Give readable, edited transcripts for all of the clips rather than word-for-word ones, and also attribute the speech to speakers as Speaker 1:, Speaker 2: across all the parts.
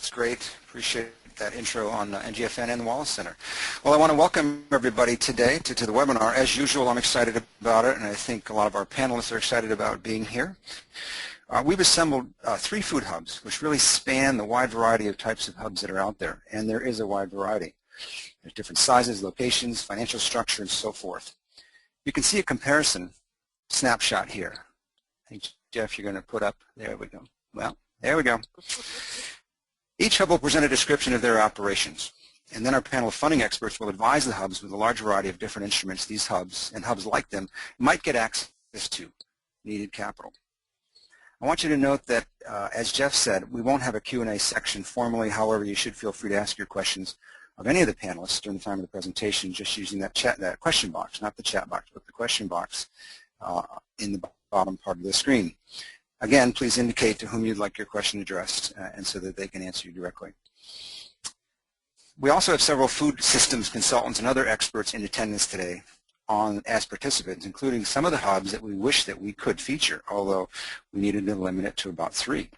Speaker 1: That's great. Appreciate that intro on NGFN and the Wallace Center. Well, I want to welcome everybody today to the webinar. As usual, I'm excited about it, and I think a lot of our panelists are excited about being here. We've assembled 3 food hubs, which really span the wide variety of types of hubs that are out there, and there is a wide variety. There's different sizes, locations, financial structure, and so forth. You can see a comparison snapshot here. I think, Jeff, you're going to put up, there we go. Well, there we go. Each hub will present a description of their operations, and then our panel of funding experts will advise the hubs with a large variety of different instruments these hubs and hubs like them might get access to needed capital. I want you to note that, as Jeff said, we won't have a Q&A section formally. However, you should feel free to ask your questions of any of the panelists during the time of the presentation, just using that question box, not the chat box, but the question box in the bottom part of the screen. Again, please indicate to whom you'd like your question addressed, and so that they can answer you directly. We also have several food systems consultants and other experts in attendance today as participants, including some of the hubs that we wish that we could feature, although we needed to limit it to about 3.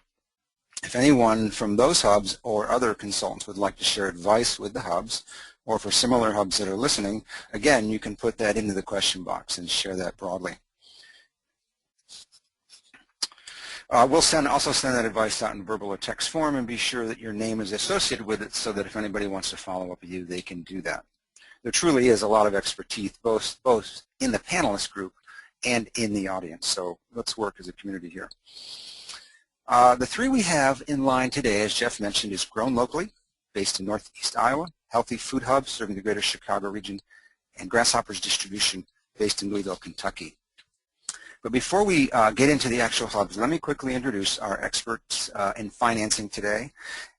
Speaker 1: If anyone from those hubs or other consultants would like to share advice with the hubs, or for similar hubs that are listening, again, you can put that into the question box and share that broadly. We'll also send that advice out in verbal or text form, and be sure that your name is associated with it so that if anybody wants to follow up with you, they can do that. There truly is a lot of expertise both in the panelist group and in the audience, so let's work as a community here. The 3 we have in line today, as Jeff mentioned, is Grown Locally, based in Northeast Iowa, Healthy Food Hub, serving the greater Chicago region, and Grasshoppers Distribution, based in Louisville, Kentucky. But before we get into the actual hubs, let me quickly introduce our experts in financing today.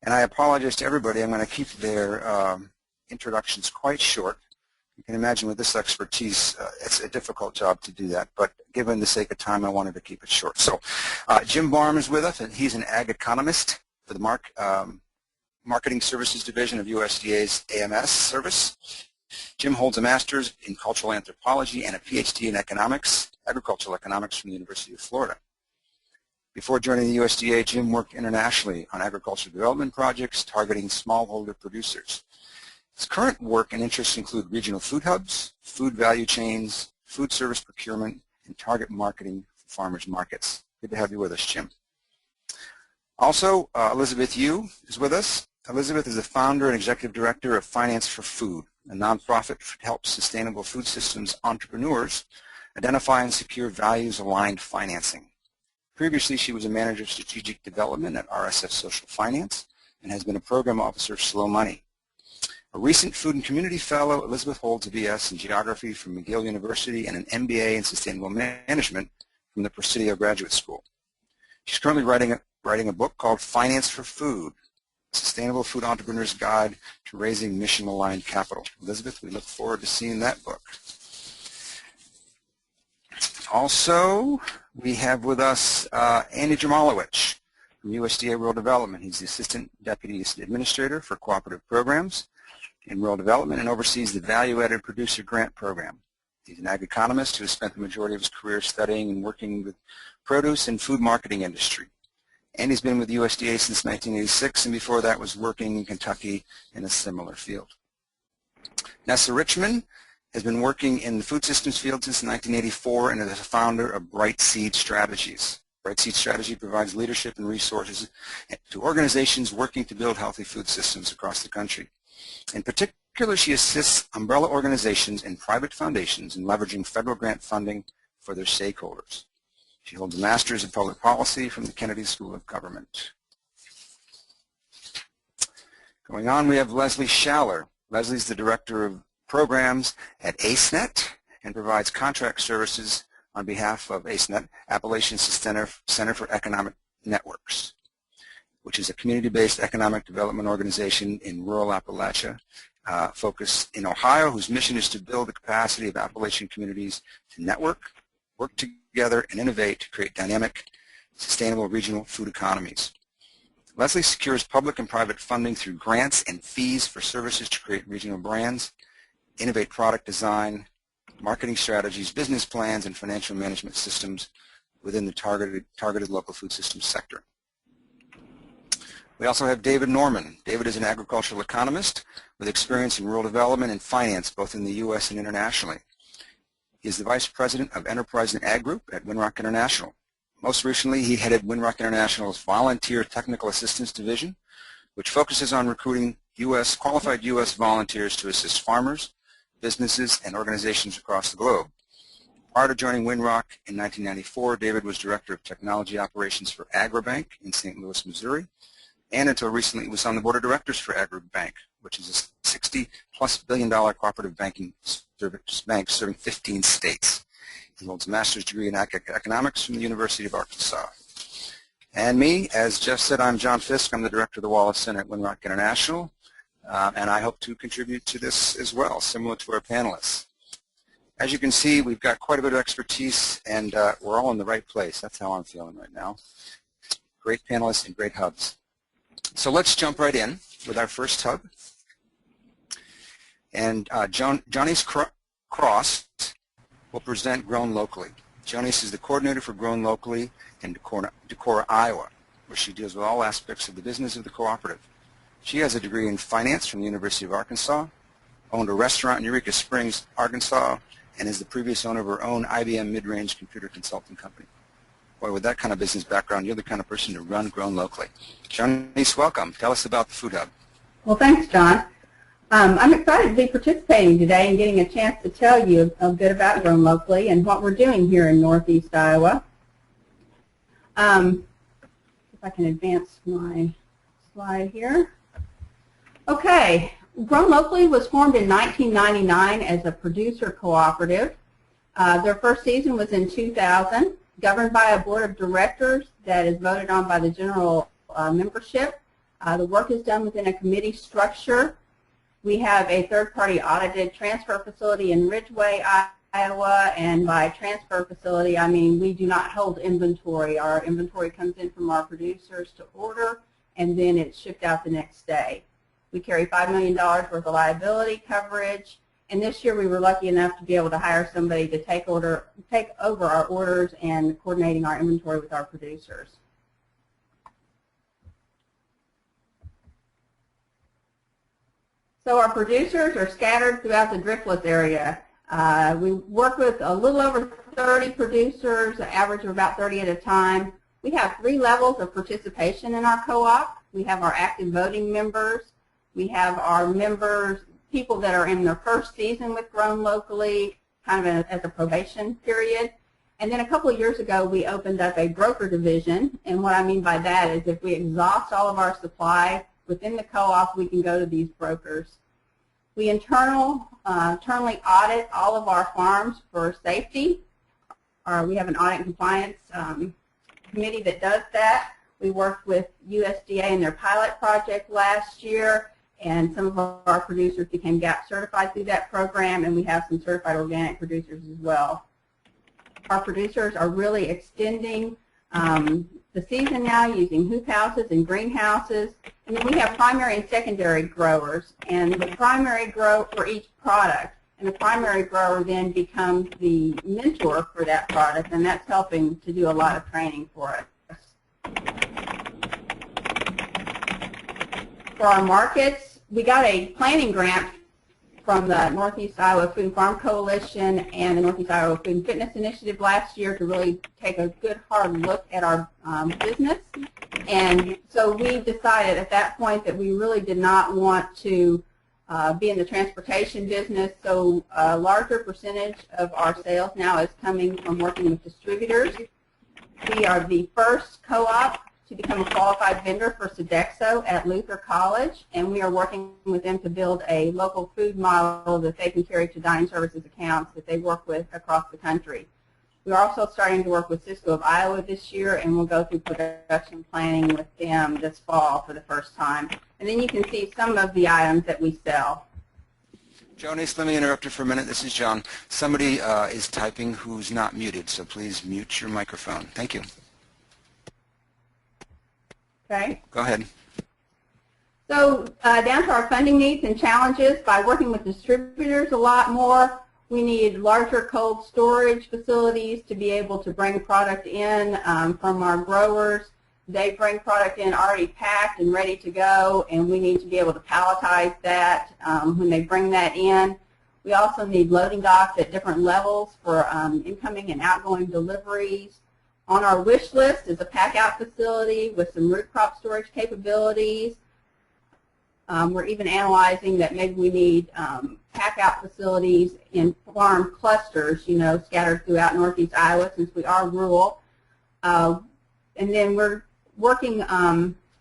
Speaker 1: And I apologize to everybody. I'm going to keep their introductions quite short. You can imagine with this expertise, it's a difficult job to do that. But given the sake of time, I wanted to keep it short. So Jim Barham is with us, and he's an ag economist for the Marketing Services Division of USDA's AMS service. Jim holds a master's in cultural anthropology and a PhD in agricultural economics from the University of Florida. Before joining the USDA, Jim worked internationally on agricultural development projects targeting smallholder producers. His current work and interests include regional food hubs, food value chains, food service procurement, and target marketing for farmers markets. Good to have you with us, Jim. Also, Elizabeth Yu is with us. Elizabeth is the founder and executive director of Finance for Food, a nonprofit that helps sustainable food systems entrepreneurs identify and secure values-aligned financing. Previously, she was a manager of strategic development at RSF Social Finance and has been a program officer of Slow Money. A recent Food and Community Fellow, Elizabeth holds a BS in Geography from McGill University and an MBA in Sustainable Management from the Presidio Graduate School. She's currently writing a book called Finance for Food, a Sustainable Food Entrepreneur's Guide to Raising Mission-Aligned Capital. Elizabeth, we look forward to seeing that book. Also, we have with us Andy Jamalowicz from USDA Rural Development. He's the Assistant Deputy Administrator for Cooperative Programs in Rural Development and oversees the Value-Added Producer Grant Program. He's an ag economist who has spent the majority of his career studying and working with produce and food marketing industry. Andy's been with USDA since 1986, and before that was working in Kentucky in a similar field. Nessa Richmond has been working in the food systems field since 1984 and is the founder of Bright Seed Strategies. Bright Seed Strategy provides leadership and resources to organizations working to build healthy food systems across the country. In particular, she assists umbrella organizations and private foundations in leveraging federal grant funding for their stakeholders. She holds a master's in public policy from the Kennedy School of Government. Going on, we have Leslie Schaller. Leslie's the director of programs at ACENET and provides contract services on behalf of ACENET, Appalachian Center for Economic Networks, which is a community-based economic development organization in rural Appalachia, focused in Ohio, whose mission is to build the capacity of Appalachian communities to network, work together, and innovate to create dynamic, sustainable regional food economies. Leslie secures public and private funding through grants and fees for services to create regional brands, innovate product design, marketing strategies, business plans, and financial management systems within the targeted local food systems sector. We also have David Norman. David is an agricultural economist with experience in rural development and finance, both in the U.S. and internationally. He is the Vice President of Enterprise and Ag Group at Winrock International. Most recently, he headed Winrock International's Volunteer Technical Assistance Division, which focuses on recruiting qualified U.S. volunteers to assist farmers, businesses, and organizations across the globe. Prior to joining Winrock in 1994, David was Director of Technology Operations for Agribank in St. Louis, Missouri, and until recently was on the Board of Directors for Agribank, which is a $60+ billion cooperative banking bank serving 15 states. He holds a master's degree in economics from the University of Arkansas. And me, as Jeff said, I'm John Fisk. I'm the Director of the Wallace Center at Winrock International, and I hope to contribute to this as well, similar to our panelists. As you can see, we've got quite a bit of expertise, and we're all in the right place. That's how I'm feeling right now. Great panelists and great hubs. So let's jump right in with our first hub. And Johnny's Cross will present Grown Locally. Jonice is the coordinator for Grown Locally in Decorah, Iowa, where she deals with all aspects of the business of the cooperative. She has a degree in finance from the University of Arkansas, owned a restaurant in Eureka Springs, Arkansas, and is the previous owner of her own IBM mid-range computer consulting company. Boy, with that kind of business background, you're the kind of person to run Grown Locally. Jonice, welcome. Tell us about the Food Hub.
Speaker 2: Well, thanks, John. I'm excited to be participating today and getting a chance to tell you a bit about Grown Locally and what we're doing here in Northeast Iowa. If I can advance my slide here. Okay, Grown Locally was formed in 1999 as a producer cooperative. Their first season was in 2000, governed by a board of directors that is voted on by the general membership. The work is done within a committee structure. We have a third-party audited transfer facility in Ridgeway, Iowa, and by transfer facility, I mean we do not hold inventory. Our inventory comes in from our producers to order, and then it's shipped out the next day. We carry $5 million worth of liability coverage, and this year we were lucky enough to be able to hire somebody to take over our orders and coordinating our inventory with our producers. So our producers are scattered throughout the Driftless area. We work with a little over 30 producers, an average of about 30 at a time. We have 3 levels of participation in our co-op. We have our active voting members. We have our members, people that are in their first season with Grown Locally, kind of as a probation period. And then a couple of years ago, we opened up a broker division. And what I mean by that is if we exhaust all of our supply within the co-op, we can go to these brokers. We internally audit all of our farms for safety. We have an audit and compliance committee that does that. We worked with USDA in their pilot project last year, and some of our producers became GAP certified through that program, and we have some certified organic producers as well. Our producers are really extending the season now using hoop houses and greenhouses. And then we have primary and secondary growers, and the primary grow for each product. And the primary grower then becomes the mentor for that product, and that's helping to do a lot of training for us. For our markets, we got a planning grant from the Northeast Iowa Food and Farm Coalition and the Northeast Iowa Food and Fitness Initiative last year to really take a good hard look at our business. And so we decided at that point that we really did not want to be in the transportation business, so a larger percentage of our sales now is coming from working with distributors. We are the first co-op to become a qualified vendor for Sodexo at Luther College, and we are working with them to build a local food model that they can carry to dining services accounts that they work with across the country. We're also starting to work with Cisco of Iowa this year, and we'll go through production planning with them this fall for the first time. And then you can see some of the items that we sell.
Speaker 1: Jonice, let me interrupt you for a minute. This is John. Somebody is typing who's not muted, so please mute your microphone. Thank you.
Speaker 2: Okay.
Speaker 1: Go ahead.
Speaker 2: So down to our funding needs and challenges, by working with distributors a lot more, we need larger cold storage facilities to be able to bring product in from our growers. they bring product in already packed and ready to go, and we need to be able to palletize that when they bring that in. We also need loading docks at different levels for incoming and outgoing deliveries. On our wish list is a pack-out facility with some root crop storage capabilities. We're even analyzing that maybe we need pack-out facilities in farm clusters, you know, scattered throughout northeast Iowa since we are rural. And then we're working,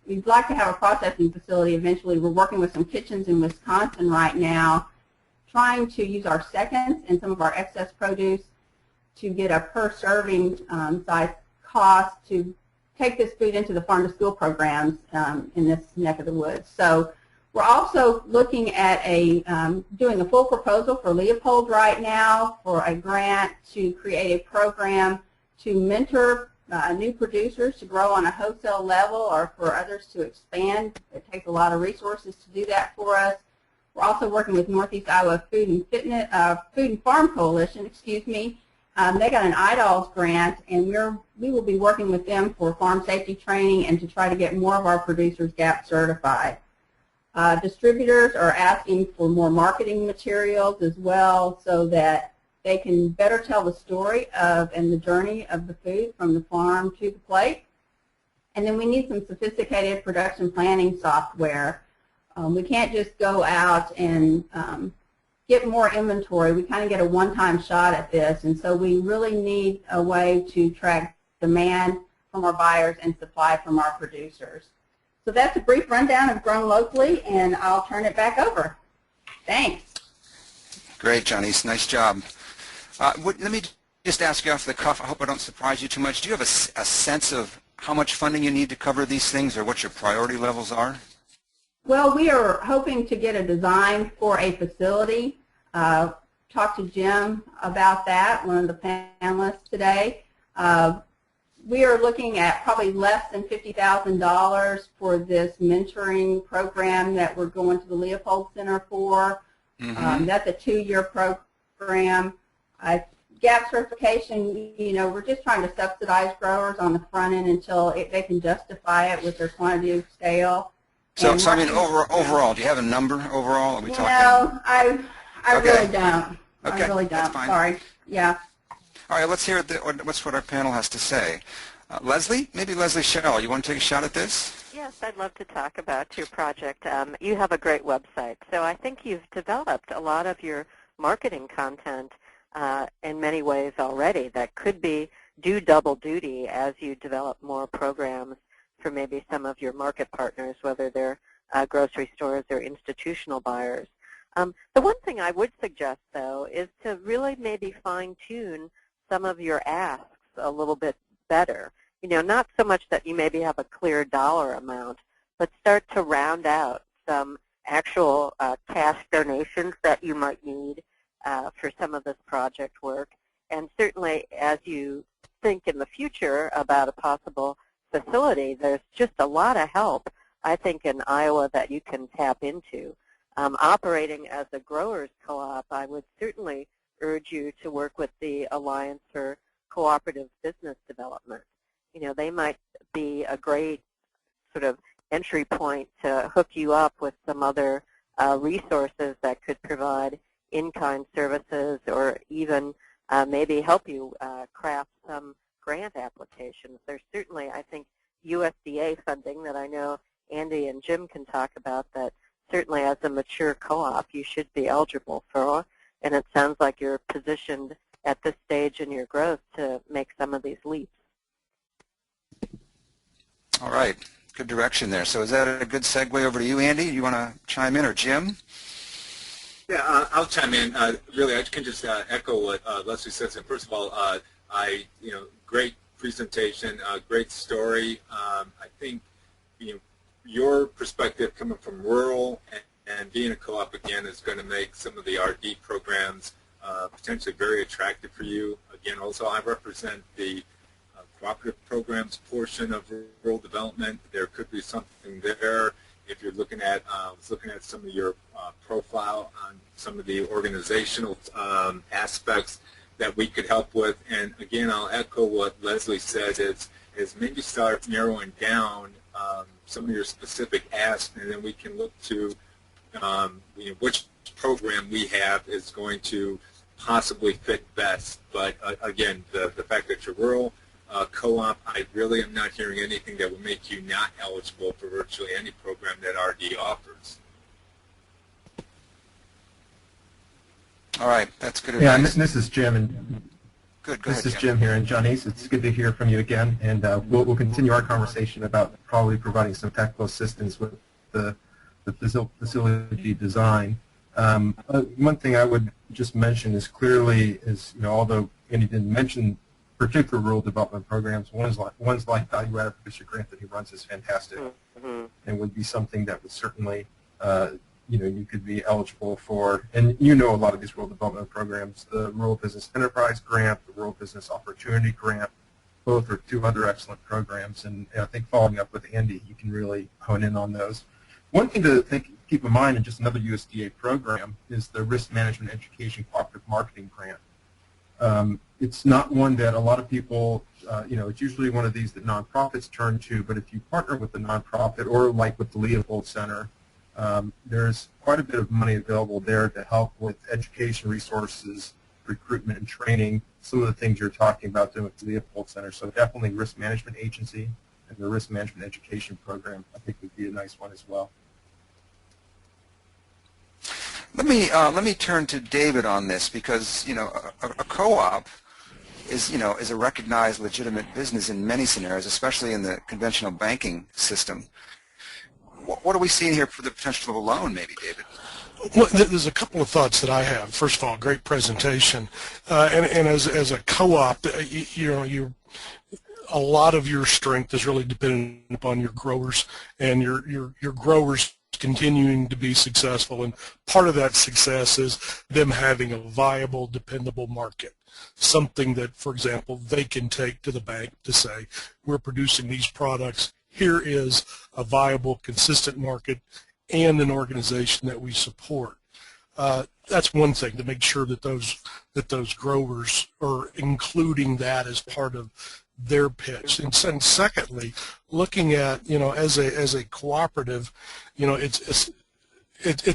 Speaker 2: we'd like to have a processing facility eventually. We're working with some kitchens in Wisconsin right now, trying to use our seconds and some of our excess produce to get a per serving size cost to take this food into the farm to school programs in this neck of the woods. So we're also looking at doing a full proposal for Leopold right now for a grant to create a program to mentor new producers to grow on a wholesale level or for others to expand. It takes a lot of resources to do that for us. We're also working with Northeast Iowa Food and Farm Coalition, excuse me. They got an IDOLS grant, and we will be working with them for farm safety training and to try to get more of our producers GAP certified. Distributors are asking for more marketing materials as well so that they can better tell the story of and the journey of the food from the farm to the plate. And then we need some sophisticated production planning software. We can't just go out and get more inventory. We kind of get a one-time shot at this, and so we really need a way to track demand from our buyers and supply from our producers. So that's a brief rundown of Grown Locally, and I'll turn it back over. Thanks.
Speaker 1: Great, Janice. Nice job. Let me just ask you off the cuff. I hope I don't surprise you too much. Do you have a sense of how much funding you need to cover these things or what your priority levels are?
Speaker 2: Well, we are hoping to get a design for a facility. Talk to Jim about that, one of the panelists today. We are looking at probably less than $50,000 for this mentoring program that we're going to the Leopold Center for. That's a 2-year program. GAP certification, you know, we're just trying to subsidize growers on the front end until they can justify it with their quantity of scale.
Speaker 1: So I mean, overall, do you have a number overall? Are we talking?
Speaker 2: No, I
Speaker 1: Okay.
Speaker 2: really don't.
Speaker 1: Okay,
Speaker 2: I really don't.
Speaker 1: that's fine.
Speaker 2: Sorry. Yeah.
Speaker 1: All right, let's hear what our panel has to say. Leslie, maybe Leslie Shell, you want to take a shot at this?
Speaker 3: Yes, I'd love to talk about your project. You have a great website, so I think you've developed a lot of your marketing content in many ways already that could do double duty as you develop more programs for maybe some of your market partners, whether they're grocery stores or institutional buyers. The one thing I would suggest, though, is to really maybe fine-tune some of your asks a little bit better. You know, not so much that you maybe have a clear dollar amount, but start to round out some actual cash donations that you might need for some of this project work. And certainly as you think in the future about a possible facility, there's just a lot of help, I think, in Iowa that you can tap into. Operating as a growers co-op, I would certainly urge you to work with the Alliance for Cooperative Business Development. You know, they might be a great sort of entry point to hook you up with some other resources that could provide in-kind services or even maybe help you craft some grant applications. There's certainly, I think, USDA funding that I know Andy and Jim can talk about that certainly as a mature co-op you should be eligible for, and it sounds like you're positioned at this stage in your growth to make some of these leaps.
Speaker 1: All right, good direction there. So is that a good segue over to you, Andy? You want to chime in, or Jim?
Speaker 4: Yeah, I'll chime in. Really, I can just echo what Leslie says. And first of all, great presentation, great story. I think your perspective coming from rural and being a co-op again is going to make some of the RD programs potentially very attractive for you. Again, also I represent the cooperative programs portion of rural development. There could be something there. If you're looking at, some of your profile on some of the organizational aspects that we could help with. And again, I'll echo what Leslie said. is maybe start narrowing down some of your specific asks, and then we can look to which program we have is going to possibly fit best. But again, the fact that you're rural, co-op, I really am not hearing anything that would make you not eligible for virtually any program that RD offers.
Speaker 1: All right, that's good
Speaker 5: Yeah,
Speaker 1: advice.
Speaker 5: and this is Jim, and
Speaker 1: Go
Speaker 5: this
Speaker 1: ahead,
Speaker 5: is Jim here, and Johnny's. It's good to hear from you again, and we'll continue our conversation about probably providing some technical assistance with the facility design. One thing I would just mention is clearly is, although Andy didn't mention particular rural development programs, one's like value-added producer grant that he runs is fantastic, and would be something that would certainly you could be eligible for. And a lot of these rural development programs, the Rural Business Enterprise Grant, the Rural Business Opportunity Grant, both are two other excellent programs. And I think following up with Andy, you can really hone in on those. One thing to keep in mind, and just another USDA program, is the Risk Management Education Cooperative Marketing Grant. It's not one that a lot of people, it's usually one of these that nonprofits turn to, but if you partner with the nonprofit or like with the Leopold Center, there's quite a bit of money available there to help with education resources, recruitment and training, some of the things you're talking about doing with the Leopold Center. So definitely Risk Management Agency and the Risk Management Education Program, I think, would be a nice one as well.
Speaker 1: Let me turn to David on this, because a co-op is a recognized legitimate business in many scenarios, especially in the conventional banking system. What are we seeing here for the potential of a loan, maybe, David?
Speaker 6: Well, there's a couple of thoughts that I have. First of all, great presentation, and as a co-op, a lot of your strength is really dependent upon your growers and your growers continuing to be successful, and part of that success is them having a viable, dependable market, something that, for example, they can take to the bank to say, we're producing these products, here is a viable, consistent market and an organization that we support. That's one thing, to make sure that those growers are including that as part of their pitch. And secondly, looking at as a cooperative, it's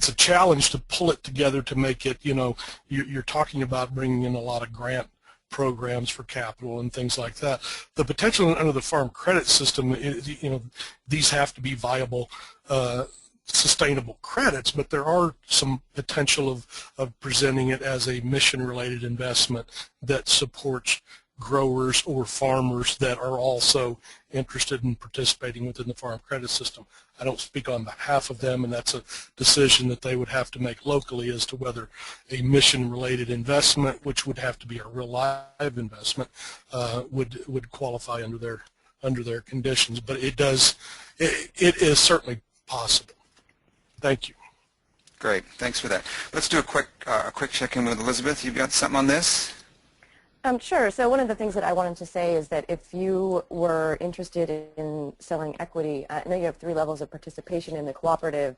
Speaker 6: a challenge to pull it together to make it. You're talking about bringing in a lot of grant programs for capital and things like that. The potential under the farm credit system, these have to be viable, sustainable credits, but there are some potential of presenting it as a mission-related investment that supports growers or farmers that are also interested in participating within the farm credit system. I don't speak on behalf of them, and that's a decision that they would have to make locally as to whether a mission-related investment, which would have to be a real live investment, would qualify under their conditions. But it is certainly possible. Thank you.
Speaker 1: Great, thanks for that. Let's do a quick check-in with Elizabeth. You've got something on this?
Speaker 7: Sure. So one of the things that I wanted to say is that if you were interested in selling equity, I know you have 3 levels of participation in the cooperative,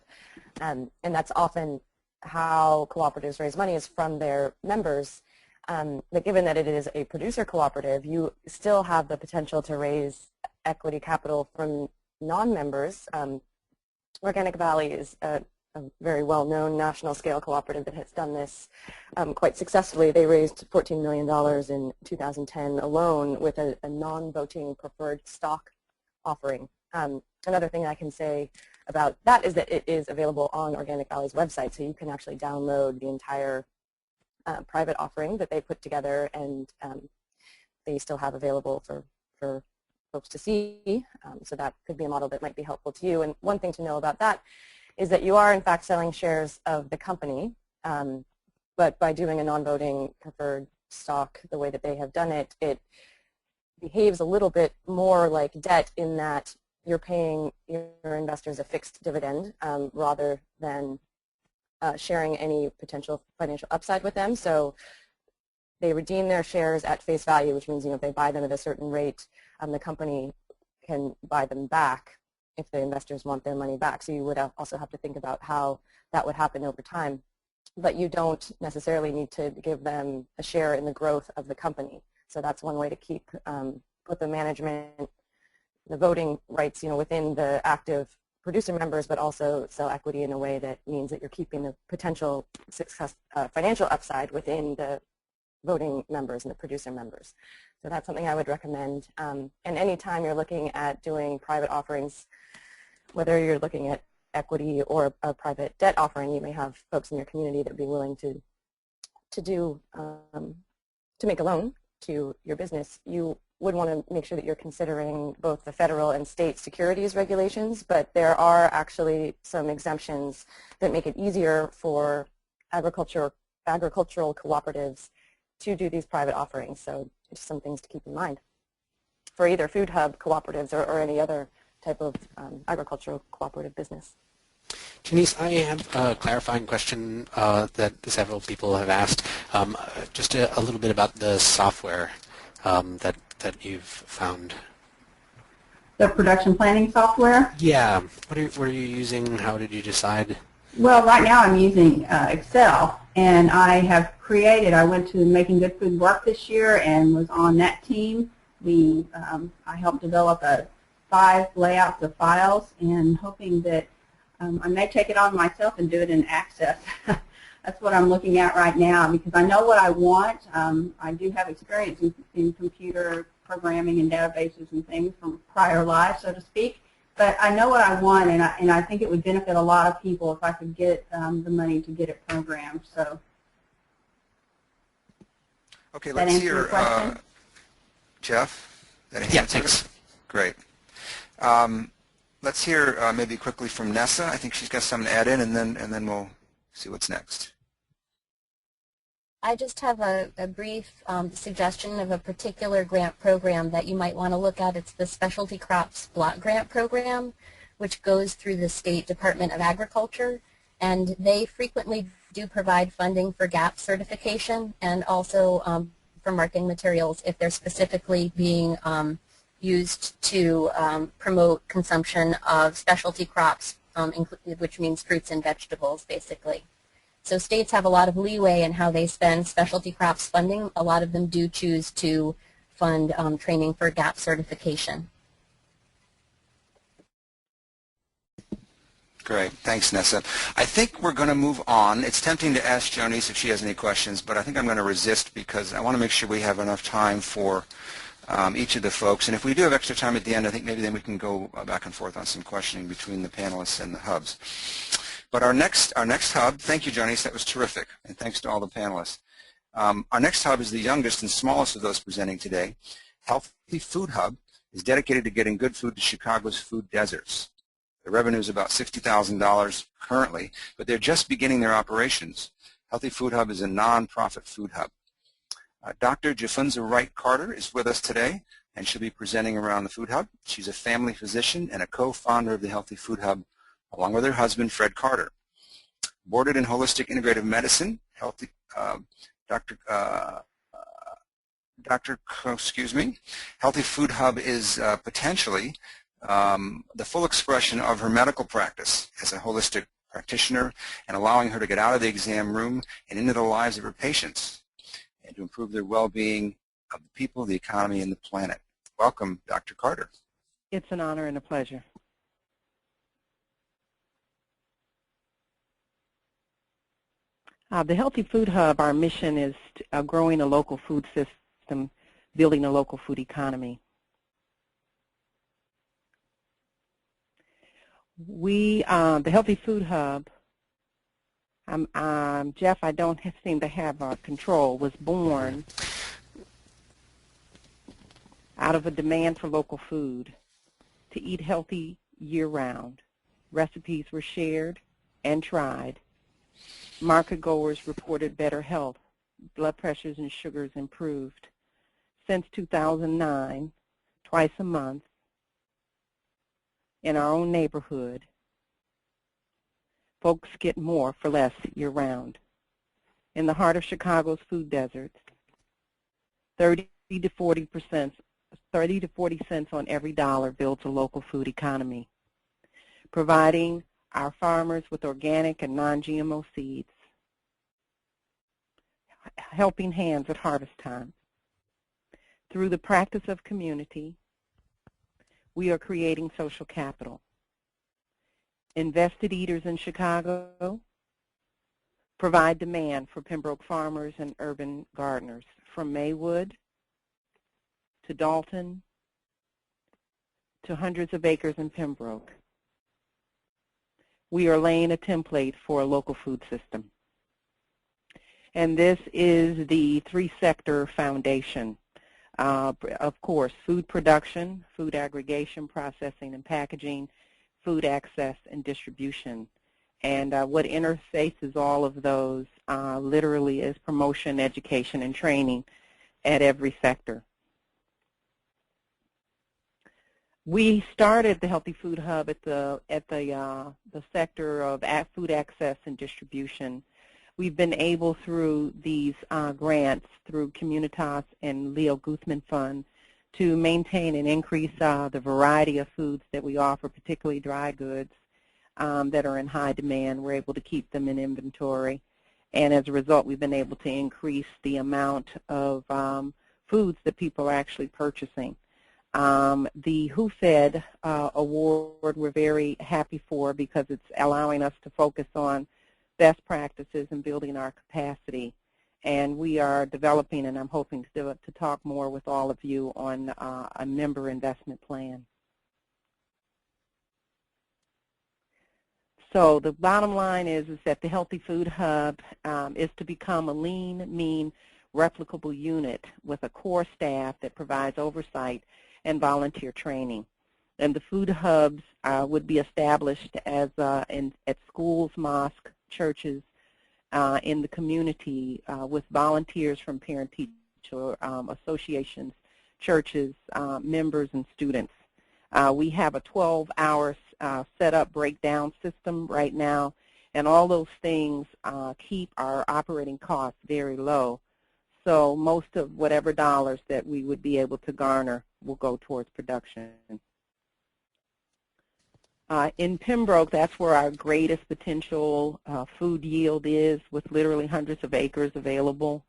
Speaker 7: and that's often how cooperatives raise money, is from their members. But given that it is a producer cooperative, you still have the potential to raise equity capital from non-members. Organic Valley is a very well-known national-scale cooperative that has done this quite successfully. They raised $14 million in 2010 alone with a non-voting preferred stock offering. Another thing I can say about that is that it is available on Organic Valley's website, so you can actually download the entire private offering that they put together, and they still have available for folks to see. So that could be a model that might be helpful to you. And one thing to know about that is that you are in fact selling shares of the company, but by doing a non-voting preferred stock the way that they have done it, it behaves a little bit more like debt in that you're paying your investors a fixed dividend rather than sharing any potential financial upside with them. So they redeem their shares at face value, which means if they buy them at a certain rate, the company can buy them back if the investors want their money back. So you would also have to think about how that would happen over time. But you don't necessarily need to give them a share in the growth of the company. So that's one way to keep both the management voting rights, within the active producer members, but also sell equity in a way that means that you're keeping the potential success, financial upside within the voting members and the producer members. So that's something I would recommend. And anytime you're looking at doing private offerings, whether you're looking at equity or a private debt offering, you may have folks in your community that would be willing to make a loan to your business. You would want to make sure that you're considering both the federal and state securities regulations, but there are actually some exemptions that make it easier for agricultural cooperatives to do these private offerings. So just some things to keep in mind for either food hub cooperatives or any other type of agricultural cooperative business.
Speaker 8: Janice, I have a clarifying question that several people have asked. Just a little bit about the software that you've found.
Speaker 2: The production planning software?
Speaker 8: Yeah. What are you using? How did you decide?
Speaker 2: Well, right now I'm using Excel, and I went to Making Good Food Work this year and was on that team. I helped develop 5 layouts of files, and hoping that I may take it on myself and do it in Access. That's what I'm looking at right now, because I know what I want. I do have experience in computer programming and databases and things from prior lives, so to speak. But I know what I want, and I think it would benefit a lot of people if I could get the money to get it programmed. So.
Speaker 1: Okay, let's hear Jeff.
Speaker 8: Yeah, thanks.
Speaker 1: Great. Let's hear maybe quickly from Nessa. I think she's got something to add in, and then we'll see what's next.
Speaker 9: I just have a brief suggestion of a particular grant program that you might want to look at. It's the Specialty Crops Block Grant Program, which goes through the State Department of Agriculture, and they frequently do provide funding for GAP certification and also for marketing materials if they're specifically being used to promote consumption of specialty crops, which means fruits and vegetables, basically. So states have a lot of leeway in how they spend specialty crops funding. A lot of them do choose to fund training for GAP certification.
Speaker 1: Great. Thanks, Nessa. I think we're going to move on. It's tempting to ask Jonice if she has any questions, but I think I'm going to resist because I want to make sure we have enough time for each of the folks. And if we do have extra time at the end, I think maybe then we can go back and forth on some questioning between the panelists and the hubs. But our next hub, thank you, Jonice, that was terrific, and thanks to all the panelists. Our next hub is the youngest and smallest of those presenting today. Healthy Food Hub is dedicated to getting good food to Chicago's food deserts. The revenue is about $60,000 currently, but they're just beginning their operations. Healthy Food Hub is a non-profit food hub. Dr. Jafunza Wright Carter is with us today, and she'll be presenting around the Food Hub. She's a family physician and a co-founder of the Healthy Food Hub, along with her husband, Fred Carter. Boarded in holistic integrative medicine, Healthy Food Hub is potentially the full expression of her medical practice as a holistic practitioner and allowing her to get out of the exam room and into the lives of her patients and to improve their well-being of the people, the economy, and the planet. Welcome, Dr. Carter.
Speaker 10: It's an honor and a pleasure. The Healthy Food Hub, our mission is growing a local food system, building a local food economy. The Healthy Food Hub, Jeff, I don't seem to have control, was born out of a demand for local food to eat healthy year-round. Recipes were shared and tried. Market goers reported better health. Blood pressures and sugars improved. Since 2009, twice a month, in our own neighborhood, folks get more for less year-round. In the heart of Chicago's food deserts, 30 to 40 cents on every dollar builds a local food economy, providing our farmers with organic and non-GMO seeds, helping hands at harvest time. Through the practice of community, We are creating social capital. Invested eaters in Chicago provide demand for Pembroke farmers and urban gardeners, from Maywood to Dalton to hundreds of acres in Pembroke. We are laying a template for a local food system. And this is the three-sector foundation. Of course, food production, food aggregation, processing and packaging, food access and distribution. And what interfaces all of those literally is promotion, education, and training at every sector. We started the Healthy Food Hub at the sector of food access and distribution. We've been able, through these grants, through Communitas and Leo Guzman Fund, to maintain and increase the variety of foods that we offer, particularly dry goods that are in high demand. We're able to keep them in inventory. And as a result, we've been able to increase the amount of foods that people are actually purchasing. The Who Fed award we're very happy for, because it's allowing us to focus on best practices and building our capacity. And we are developing, and I'm hoping to talk more with all of you on a member investment plan. So the bottom line is that the Healthy Food Hub is to become a lean, mean, replicable unit with a core staff that provides oversight and volunteer training. And the food hubs would be established as at schools, mosques, churches, in the community with volunteers from parent-teacher associations, churches, members, and students. We have a 12-hour setup breakdown system right now, and all those things keep our operating costs very low. So most of whatever dollars that we would be able to garner will go towards production. In Pembroke, that's where our greatest potential food yield is, with literally hundreds of acres available.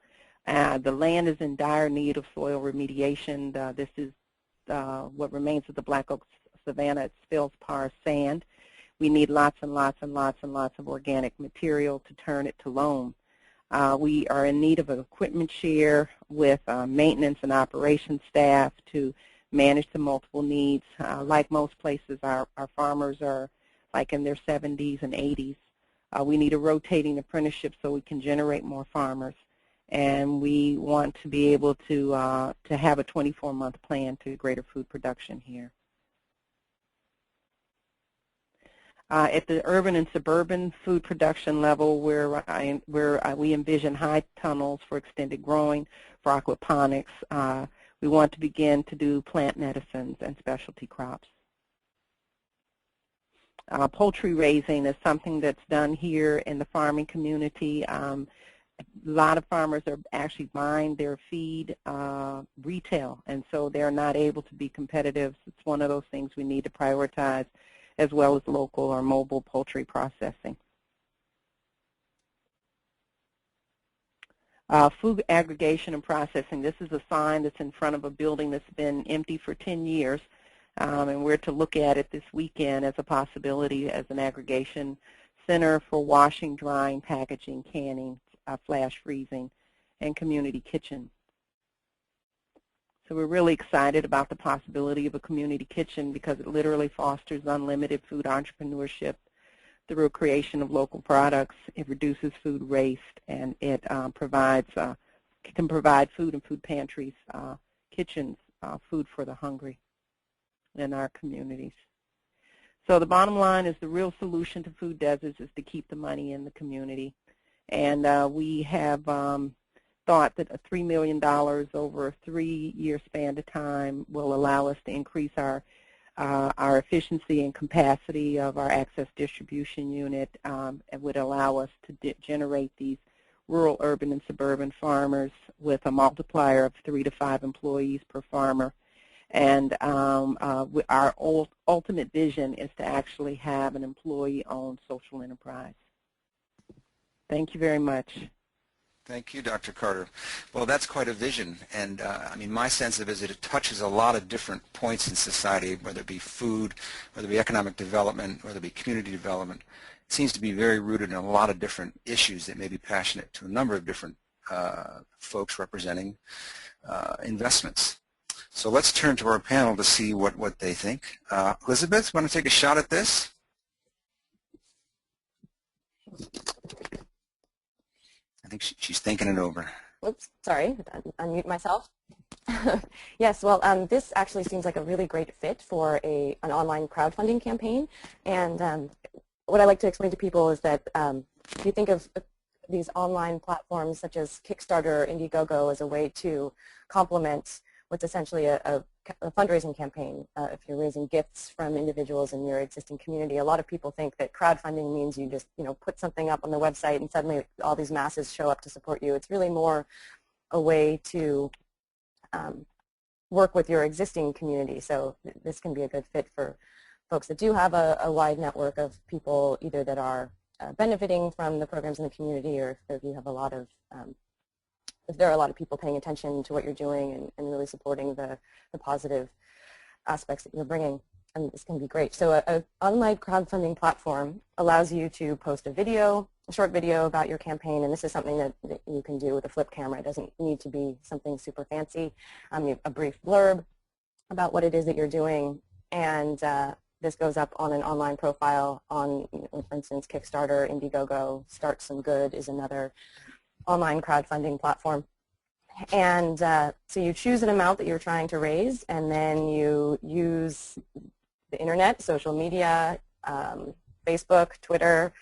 Speaker 10: The land is in dire need of soil remediation. This is what remains of the black oak savanna. It's feldspar sand. We need lots and lots and lots and lots of organic material to turn it to loam. We are in need of an equipment share with maintenance and operations staff to manage the multiple needs. Like most places, our farmers are like in their 70s and 80s. We need a rotating apprenticeship so we can generate more farmers. And we want to be able to have a 24-month plan to greater food production here. At the urban and suburban food production level, where we envision high tunnels for extended growing, for aquaponics, we want to begin to do plant medicines and specialty crops. Poultry raising is something that's done here in the farming community. A lot of farmers are actually buying their feed retail, and so they're not able to be competitive. It's one of those things we need to prioritize, as well as local or mobile poultry processing. Food aggregation and processing. This is a sign that's in front of a building that's been empty for 10 years, and we're to look at it this weekend as a possibility as an aggregation center for washing, drying, packaging, canning, flash freezing, and community kitchen. So we're really excited about the possibility of a community kitchen, because it literally fosters unlimited food entrepreneurship through a creation of local products. It reduces food waste, and it can provide food and food pantries, kitchens, food for the hungry in our communities. So the bottom line is the real solution to food deserts is to keep the money in the community. And we have thought that $3 million over a 3-year span of time will allow us to increase our efficiency and capacity of our access distribution unit. It would allow us to generate these rural, urban, and suburban farmers with a multiplier of 3 to 5 employees per farmer. And our ultimate vision is to actually have an employee-owned social enterprise. Thank you very much.
Speaker 1: Thank you, Dr. Carter. Well, that's quite a vision, and I mean, my sense of it is that it touches a lot of different points in society, whether it be food, whether it be economic development, whether it be community development. It seems to be very rooted in a lot of different issues that may be passionate to a number of different folks representing investments. So let's turn to our panel to see what they think. Elizabeth, want to take a shot at this? I think she's thinking it over.
Speaker 7: Oops, sorry, unmute myself. Yes, well, this actually seems like a really great fit for an online crowdfunding campaign. And what I like to explain to people is that if you think of these online platforms such as Kickstarter or Indiegogo as a way to complement what's essentially a fundraising campaign. If you're raising gifts from individuals in your existing community, a lot of people think that crowdfunding means you just put something up on the website and suddenly all these masses show up to support you. It's really more a way to work with your existing community. So this can be a good fit for folks that do have a wide network of people either that are benefiting from the programs in the community, or if you have a lot of if there are a lot of people paying attention to what you're doing and really supporting the positive aspects that you're bringing, and this can be great. So an online crowdfunding platform allows you to post a short video about your campaign, and this is something that you can do with a flip camera. It doesn't need to be something super fancy. A brief blurb about what it is that you're doing, and this goes up on an online profile on, for instance, Kickstarter, Indiegogo. Start Some Good is another online crowdfunding platform. And so you choose an amount that you're trying to raise, and then you use the internet, social media, Facebook, Twitter,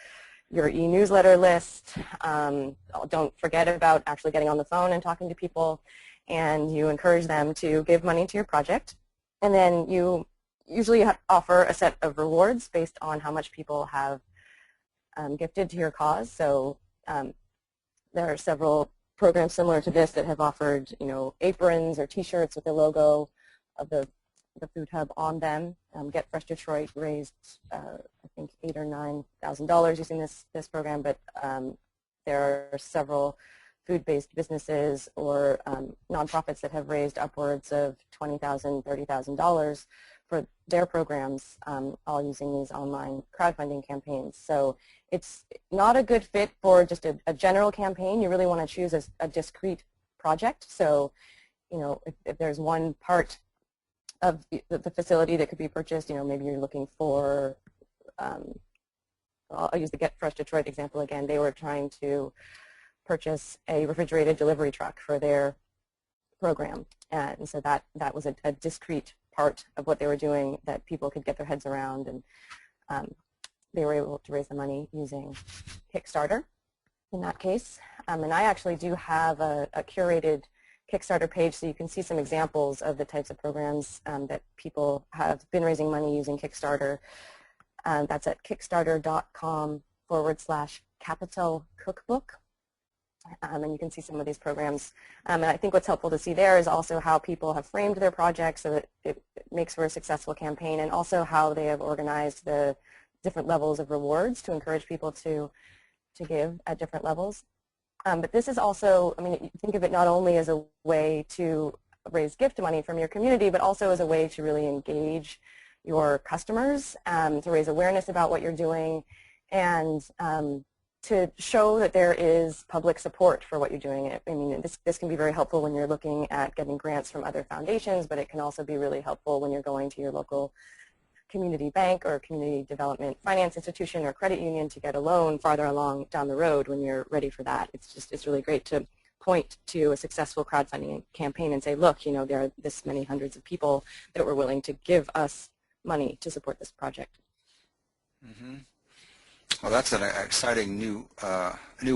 Speaker 7: your e-newsletter list. Don't forget about actually getting on the phone and talking to people, and you encourage them to give money to your project. And then you usually offer a set of rewards based on how much people have gifted to your cause. So there are several programs similar to this that have offered, aprons or T-shirts with the logo of the Food Hub on them. Get Fresh Detroit raised, I think, $8,000 or $9,000 using this program, but there are several food-based businesses or nonprofits that have raised upwards of $20,000, $30,000 for their programs, all using these online crowdfunding campaigns. So it's not a good fit for just a general campaign. You really want to choose a discrete project. So, if there's one part of the facility that could be purchased, maybe you're looking for, I'll use the Get Fresh Detroit example again. They were trying to purchase a refrigerated delivery truck for their program. And so that was a discrete part of what they were doing that people could get their heads around, and they were able to raise the money using Kickstarter in that case. And I actually do have a curated Kickstarter page, so you can see some examples of the types of programs that people have been raising money using Kickstarter. That's at kickstarter.com/capital cookbook. And you can see some of these programs. And I think what's helpful to see there is also how people have framed their projects so that it makes for a successful campaign, and also how they have organized the different levels of rewards to encourage people to give at different levels. But this is also, think of it not only as a way to raise gift money from your community, but also as a way to really engage your customers, to raise awareness about what you're doing, and to show that there is public support for what you're doing. This can be very helpful when you're looking at getting grants from other foundations, but it can also be really helpful when you're going to your local community bank or community development finance institution or credit union to get a loan farther along down the road when you're ready for that. It's really great to point to a successful crowdfunding campaign and say, look, there are this many hundreds of people that were willing to give us money to support this project.
Speaker 1: Mm-hmm. Well, that's an exciting new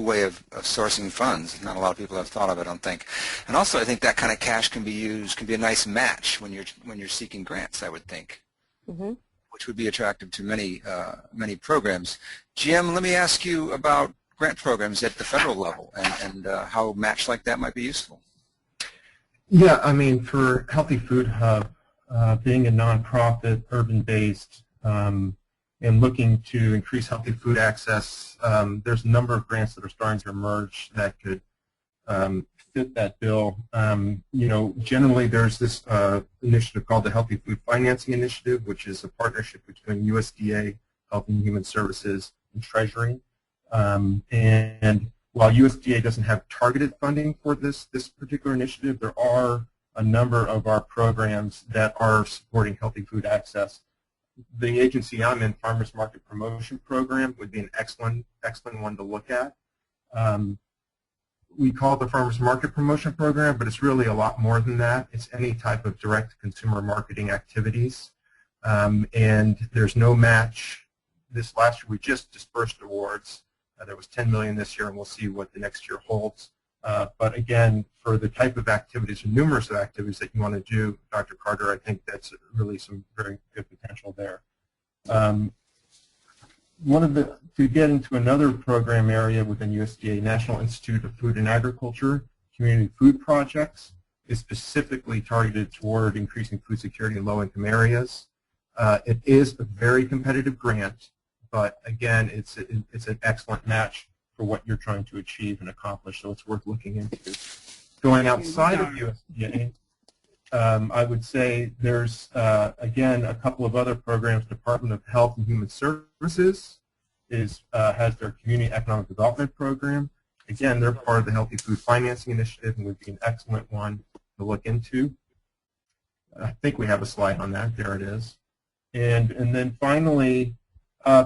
Speaker 1: way of sourcing funds. Not a lot of people have thought of it, I don't think. And also, I think that kind of cash can be a nice match when you're seeking grants, I would think, mm-hmm. which would be attractive to many programs. Jim, let me ask you about grant programs at the federal level and how a match like that might be useful.
Speaker 5: Yeah, for Healthy Food Hub, being a nonprofit, urban-based, and looking to increase healthy food access, there's a number of grants that are starting to emerge that could fit that bill. You know, generally there's this initiative called the Healthy Food Financing Initiative, which is a partnership between USDA, Health and Human Services, and Treasury. And while USDA doesn't have targeted funding for this particular initiative, there are a number of our programs that are supporting healthy food access. The agency I'm in, Farmers Market Promotion Program, would be an excellent one to look at. We call it the Farmers Market Promotion Program, but it's really a lot more than that. It's any type of direct consumer marketing activities. And there's no match. This last year we just dispersed awards. There was $10 million this year, and we'll see what the next year holds. But again, for the type of activities and numerous of activities that you want to do, Dr. Carter, I think that's really some very good potential there. To get into another program area within USDA, National Institute of Food and Agriculture, Community Food Projects is specifically targeted toward increasing food security in low-income areas. It is a very competitive grant, but again, it's an excellent match for what you're trying to achieve and accomplish, so it's worth looking into. Going outside of USDA, I would say there's, again, a couple of other programs. Department of Health and Human Services has their Community Economic Development Program. Again, they're part of the Healthy Food Financing Initiative and would be an excellent one to look into. I think we have a slide on that. There it is. And then finally,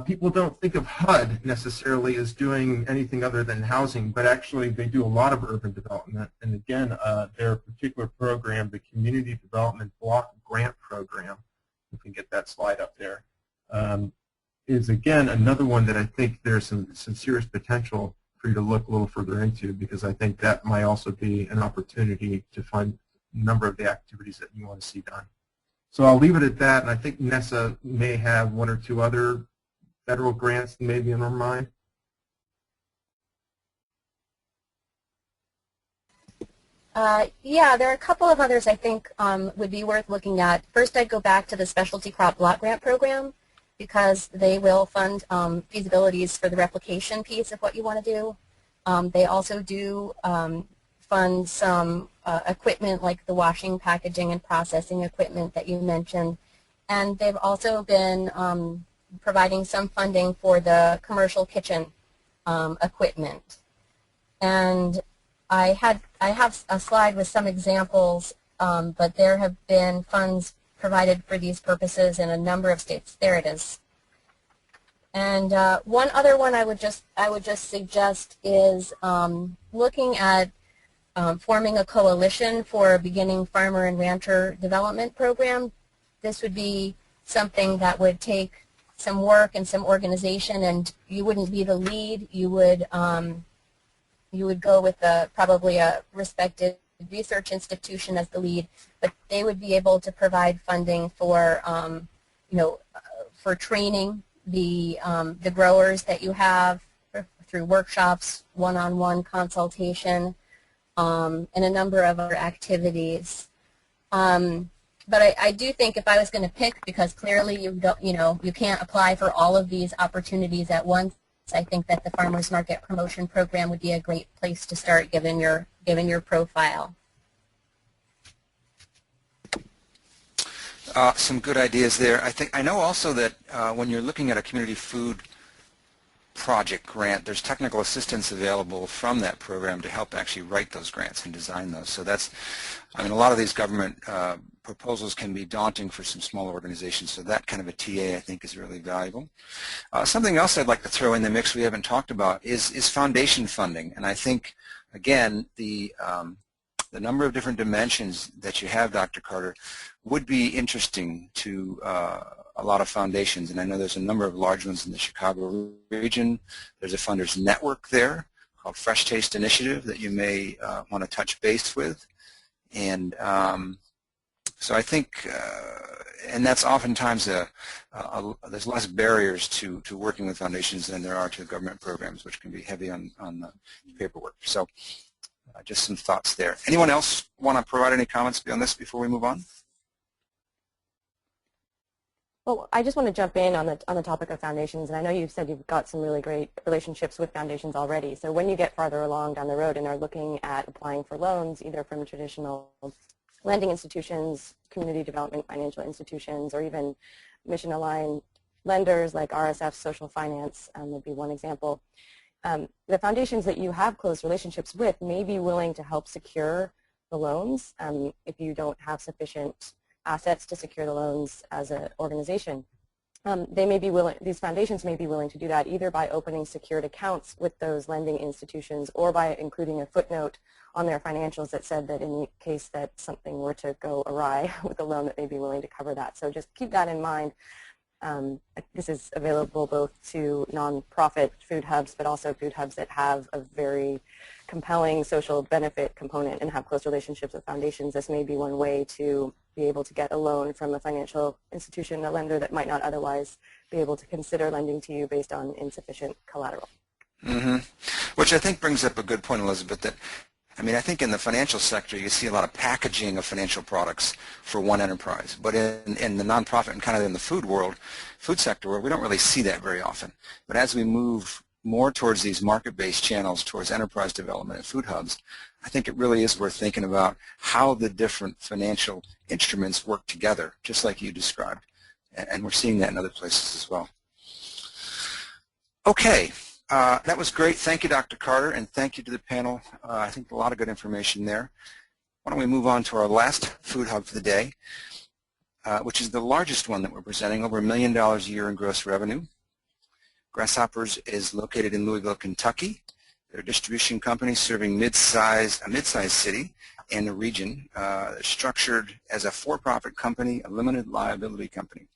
Speaker 5: people don't think of HUD necessarily as doing anything other than housing, but actually they do a lot of urban development. And again, their particular program, the Community Development Block Grant Program, if we can get that slide up there, is again another one that I think there's some serious potential for you to look a little further into, because I think that might also be an opportunity to fund a number of the activities that you want to see done. So I'll leave it at that, and I think NESA may have one or two other federal grants maybe in our mind.
Speaker 9: Yeah, there are a couple of others I think would be worth looking at. First, I'd go back to the Specialty Crop Block Grant Program, because they will fund feasibilities for the replication piece of what you want to do. They also do fund some equipment like the washing, packaging, and processing equipment that you mentioned. And they've also been providing some funding for the commercial kitchen equipment. And I have a slide with some examples, but there have been funds provided for these purposes in a number of states. There it is. And one other one I would just suggest is looking at forming a coalition for a beginning farmer and rancher development program. This would be something that would take some work and some organization, and you wouldn't be the lead. You would go with probably a respected research institution as the lead, but they would be able to provide funding for for training the growers that you have through workshops, one-on-one consultation, and a number of other activities. But I do think if I was going to pick, because clearly you can't apply for all of these opportunities at once, I think that the Farmers Market Promotion Program would be a great place to start, given your profile.
Speaker 1: Some good ideas there. I know also that when you're looking at a community food project grant, there's technical assistance available from that program to help actually write those grants and design those. So that's, I mean, a lot of these government proposals can be daunting for some small organizations, so that kind of a TA I think is really valuable. Something else I'd like to throw in the mix we haven't talked about is foundation funding, and I think again the number of different dimensions that you have, Dr. Carter, would be interesting to a lot of foundations, and I know there's a number of large ones in the Chicago region. There's a funders network there called Fresh Taste Initiative that you may want to touch base with, and so I think, and that's oftentimes there's less barriers to working with foundations than there are to government programs, which can be heavy on the paperwork. So just some thoughts there. Anyone else want to provide any comments beyond this before we move on?
Speaker 7: Well, I just want to jump in on the topic of foundations, and I know you've said you've got some really great relationships with foundations already. So when you get farther along down the road and are looking at applying for loans, either from traditional lending institutions, community development financial institutions, or even mission-aligned lenders like RSF Social Finance would be one example. The foundations that you have close relationships with may be willing to help secure the loans if you don't have sufficient assets to secure the loans as an organization. These foundations may be willing to do that either by opening secured accounts with those lending institutions or by including a footnote on their financials that said that in the case that something were to go awry with the loan, that they'd be willing to cover that. So just keep that in mind. This is available both to nonprofit food hubs, but also food hubs that have a very compelling social benefit component and have close relationships with foundations. This may be one way to be able to get a loan from a financial institution, a lender that might not otherwise be able to consider lending to you based on insufficient collateral.
Speaker 1: Mm-hmm. Which I think brings up a good point, Elizabeth, that I think in the financial sector you see a lot of packaging of financial products for one enterprise, but in the nonprofit and kind of in the food sector world, we don't really see that very often. But as we move more towards these market-based channels, towards enterprise development and food hubs, I think it really is worth thinking about how the different financial instruments work together, just like you described. And we're seeing that in other places as well. Okay. That was great. Thank you, Dr. Carter, and thank you to the panel. I think a lot of good information there. Why don't we move on to our last food hub for the day, which is the largest one that we're presenting, over $1 million a year in gross revenue. Grasshoppers is located in Louisville, Kentucky. They're a distribution company serving a mid-sized city and the region, structured as a for-profit company, a limited liability company.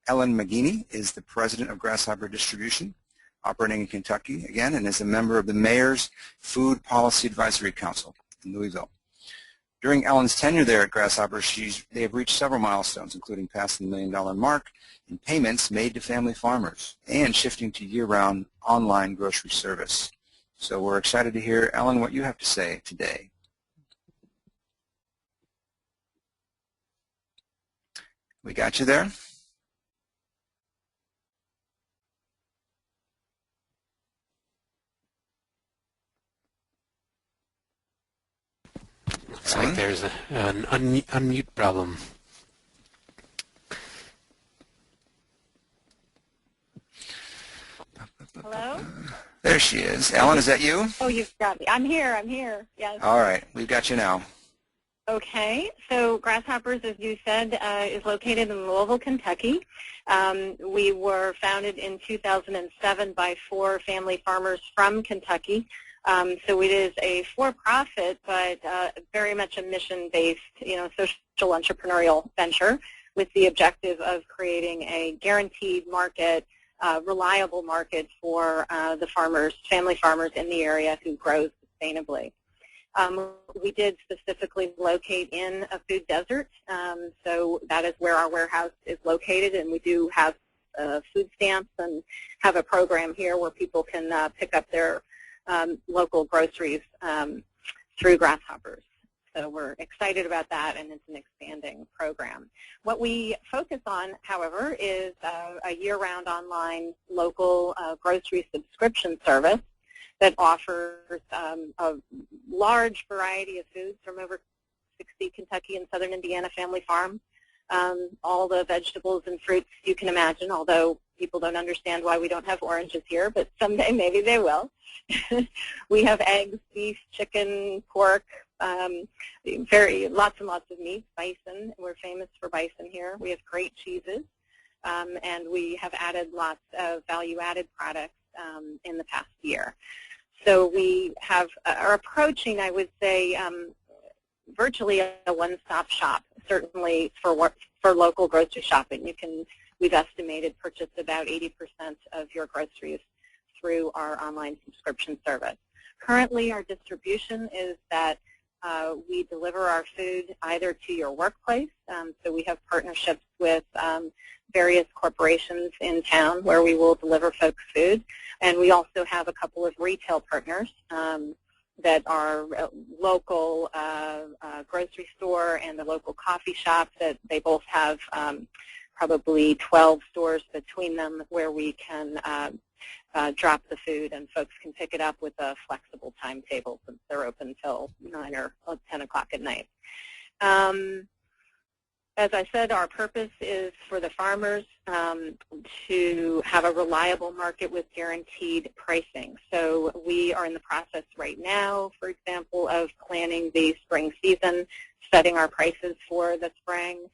Speaker 1: Ellen McGinney is the president of Grasshopper Distribution, operating in Kentucky again, and is a member of the Mayor's Food Policy Advisory Council in Louisville. During Ellen's tenure there at Grasshopper, they have reached several milestones, including passing the $1 million mark in payments made to family farmers and shifting to year-round online grocery service. So we're excited to hear, Ellen, what you have to say today. We got you there?
Speaker 8: Looks like there's an unmute problem.
Speaker 11: Hello?
Speaker 1: There she is. Ellen, is that you?
Speaker 11: Oh, you've got me. I'm here, yes.
Speaker 1: All right, we've got you now.
Speaker 11: Okay, so Grasshoppers, as you said, is located in Louisville, Kentucky. We were founded in 2007 by 4 family farmers from Kentucky. So it is a for-profit, but very much a mission-based, social entrepreneurial venture with the objective of creating a guaranteed market, reliable market for the farmers, family farmers in the area who grow sustainably. We did specifically locate in a food desert, so that is where our warehouse is located, and we do have food stamps and have a program here where people can pick up their local groceries through Grasshoppers. So we're excited about that, and it's an expanding program. What we focus on, however, is a year-round online local grocery subscription service that offers a large variety of foods from over 60 Kentucky and Southern Indiana family farms. All the vegetables and fruits you can imagine, although people don't understand why we don't have oranges here, but someday maybe they will. We have eggs, beef, chicken, pork, lots and lots of meat, bison. We're famous for bison here. We have great cheeses, and we have added lots of value-added products in the past year. So we are approaching, I would say, virtually a one-stop shop, certainly for local grocery shopping. We've estimated purchase about 80% of your groceries through our online subscription service. Currently, our distribution is that we deliver our food either to your workplace, so we have partnerships with various corporations in town where we will deliver folks food, and we also have a couple of retail partners that are local grocery store and the local coffee shop that they both have probably 12 stores between them where we can drop the food and folks can pick it up with a flexible timetable since they're open until 9 or 10 o'clock at night. As I said, our purpose is for the farmers to have a reliable market with guaranteed pricing. So we are in the process right now, for example, of planning the spring season, setting our prices for the spring,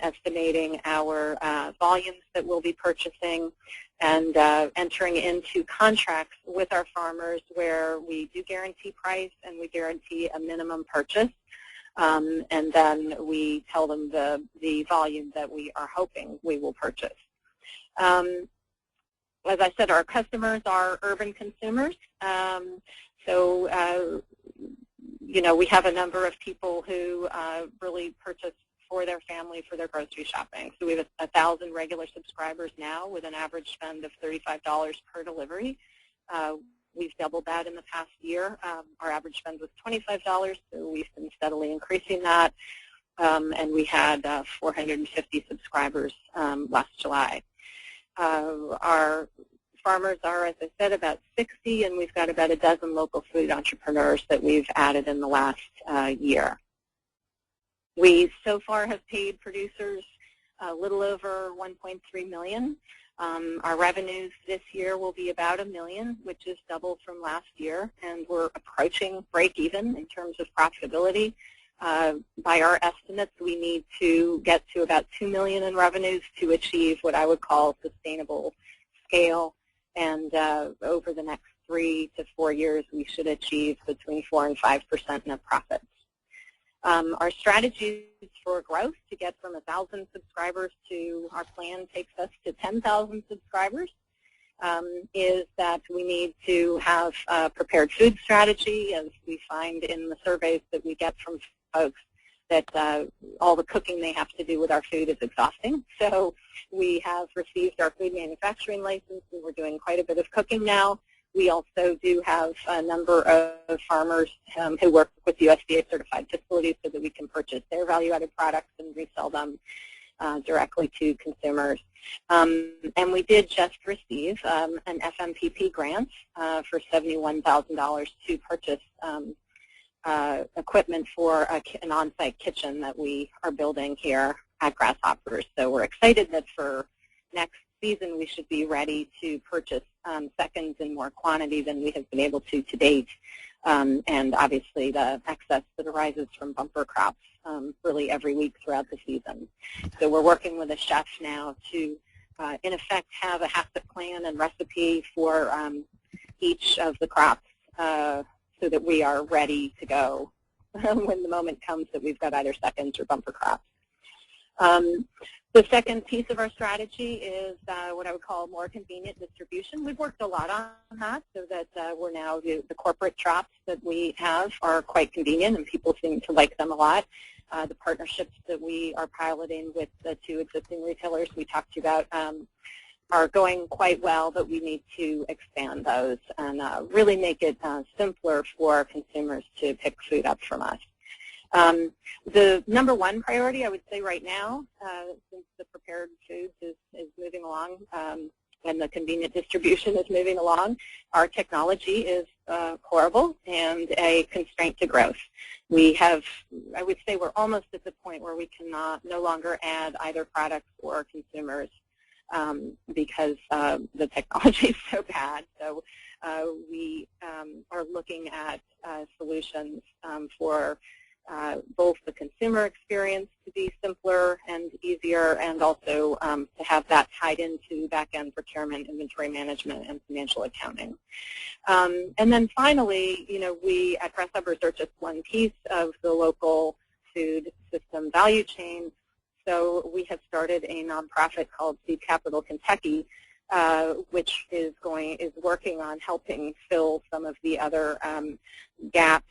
Speaker 11: estimating our volumes that we'll be purchasing, and entering into contracts with our farmers where we do guarantee price and we guarantee a minimum purchase. And then we tell them the volume that we are hoping we will purchase. As I said, our customers are urban consumers. You know, we have a number of people who really purchase for their family for their grocery shopping. So we have 1,000 regular subscribers now with an average spend of $35 per delivery. We've doubled that in the past year. Our average spend was $25, so we've been steadily increasing that. And we had 450 subscribers last July. Our farmers are, as I said, about 60, and we've got about a dozen local food entrepreneurs that we've added in the last year. We so far have paid producers a little over $1.3 million. Our revenues this year will be about $1 million, which is double from last year, and we're approaching break even in terms of profitability. By our estimates, we need to get to about $2 million in revenues to achieve what I would call sustainable scale, and over the next 3 to 4 years, we should achieve between 4 and 5% net profits. Our strategies for growth to get from 1,000 subscribers to our plan takes us to 10,000 subscribers is that we need to have a prepared food strategy, as we find in the surveys that we get from folks that all the cooking they have to do with our food is exhausting. So we have received our food manufacturing license, and we're doing quite a bit of cooking now. We also do have a number of farmers who work with USDA-certified facilities so that we can purchase their value-added products and resell them directly to consumers. And we did just receive an FMPP grant for $71,000 to purchase equipment for an on-site kitchen that we are building here at Grasshoppers. So we're excited that for next season we should be ready to purchase seconds in more quantity than we have been able to date. And obviously the excess that arises from bumper crops really every week throughout the season. So we're working with a chef now to, in effect, have a HACCP plan and recipe for each of the crops so that we are ready to go when the moment comes that we've got either seconds or bumper crops. The second piece of our strategy is what I would call more convenient distribution. We've worked a lot on that so that we're now, the corporate drops that we have are quite convenient and people seem to like them a lot. The partnerships that we are piloting with the 2 existing retailers we talked to you about are going quite well, but we need to expand those and really make it simpler for consumers to pick food up from us. The number 1 priority, I would say right now, since the prepared foods is moving along and the convenient distribution is moving along, our technology is horrible and a constraint to growth. We have, I would say we're almost at the point where we cannot no longer add either products or consumers because the technology is so bad. So we are looking at solutions for both the consumer experience to be simpler and easier, and also to have that tied into back-end procurement, inventory management, and financial accounting. And then finally, you know, we at Grasshoppers are just one piece of the local food system value chain. So we have started a nonprofit called Seed Capital Kentucky, which is working on helping fill some of the other gaps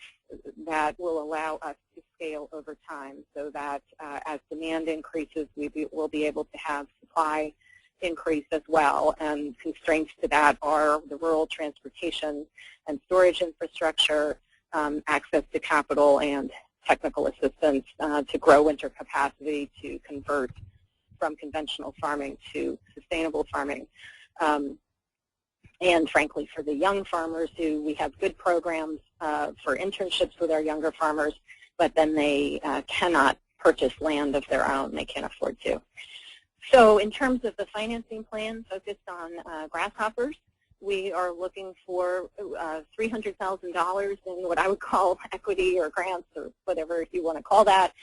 Speaker 11: that will allow us to scale over time, so that as demand increases, we'll be able to have supply increase as well. And constraints to that are the rural transportation and storage infrastructure, access to capital, and technical assistance to grow winter capacity to convert from conventional farming to sustainable farming. And frankly, for the young farmers we have good programs for internships with our younger farmers, but then they cannot purchase land of their own. They can't afford to. So in terms of the financing plan focused on grasshoppers, we are looking for $300,000 in what I would call equity or grants or whatever you want to call that.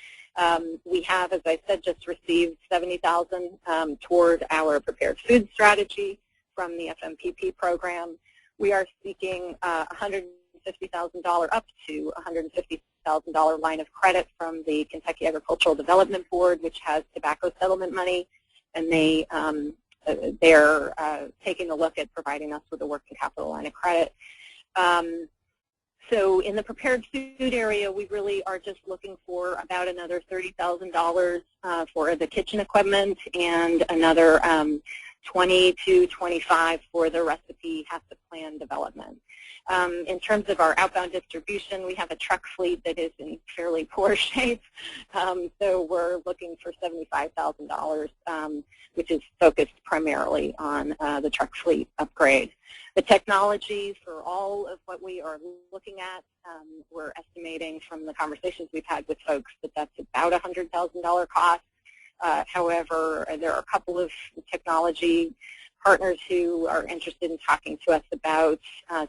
Speaker 11: We have, as I said, just received $70,000 toward our prepared food strategy from the FMPP program. We are seeking $150,000 up to $150,000 line of credit from the Kentucky Agricultural Development Board, which has tobacco settlement money, and they're taking a look at providing us with a working capital line of credit. So in the prepared food area, we really are just looking for about another $30,000 for the kitchen equipment and another 20 to 25 for the recipe HACCP plan development. In terms of our outbound distribution, we have a truck fleet that is in fairly poor shape, so we're looking for $75,000, which is focused primarily on the truck fleet upgrade. The technology for all of what we are looking at, we're estimating from the conversations we've had with folks that that's about a $100,000 cost. However, there are a couple of technology partners who are interested in talking to us about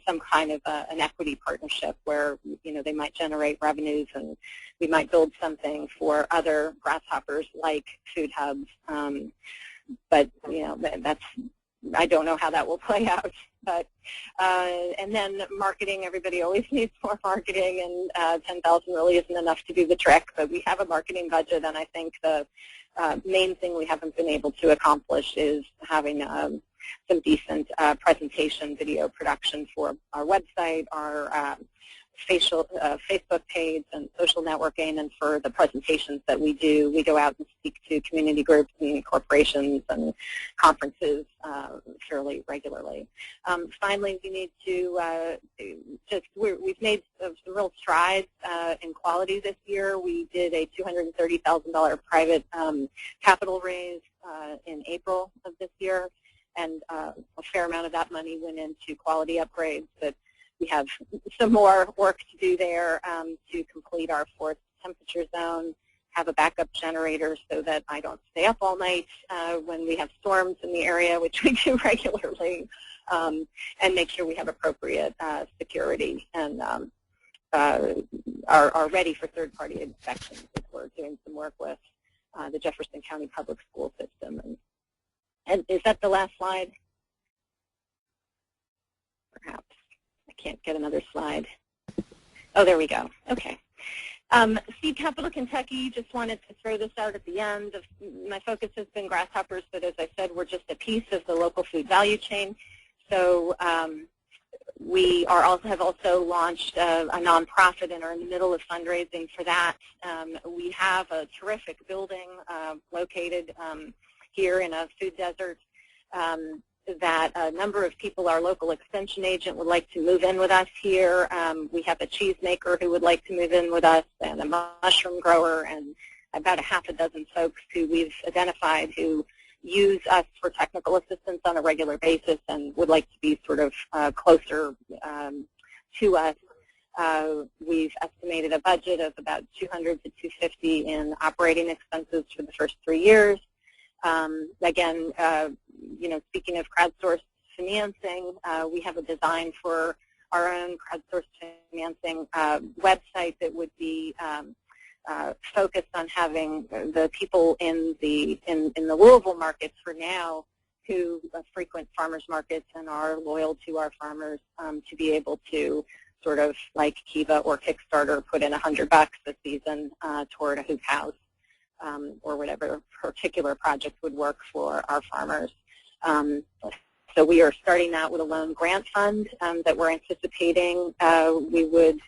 Speaker 11: some kind of an equity partnership where, you know, they might generate revenues and we might build something for other grasshoppers like food hubs. But, you know, I don't know how that will play out. But and then marketing, everybody always needs more marketing, and $10,000 really isn't enough to do the trick. But we have a marketing budget, and I think the main thing we haven't been able to accomplish is having some decent presentation video production for our website, our Facebook page and social networking, and for the presentations that we do. We go out and speak to community groups and corporations and conferences fairly regularly. Finally, we need to we've made some real strides in quality this year. We did a $230,000 private capital raise in April of this year, and a fair amount of that money went into quality upgrades. But we have some more work to do there to complete our fourth temperature zone, have a backup generator so that I don't stay up all night when we have storms in the area, which we do regularly, and make sure we have appropriate security and are ready for third-party inspections. We're doing some work with the Jefferson County Public School System. And is that the last slide? Perhaps. I can't get another slide. Oh, there we go. Okay. Seed Capital Kentucky, just wanted to throw this out at the end. My focus has been grasshoppers, but as I said, we're just a piece of the local food value chain. So we have also launched a nonprofit and are in the middle of fundraising for that. We have a terrific building located here in a food desert that a number of people, our local extension agent would like to move in with us here. We have a cheese maker who would like to move in with us, and a mushroom grower, and about a half a dozen folks who we've identified who use us for technical assistance on a regular basis and would like to be sort of closer to us. We've estimated a budget of about $200 to $250 in operating expenses for the first 3 years. Again, you know, speaking of crowdsourced financing, we have a design for our own crowdsourced financing website that would be focused on having the people in the Louisville markets for now who frequent farmers markets and are loyal to our farmers to be able to sort of like Kiva or Kickstarter put in $100 a season toward a hoop house. Or whatever particular project would work for our farmers. So we are starting out with a loan grant fund that we're anticipating we would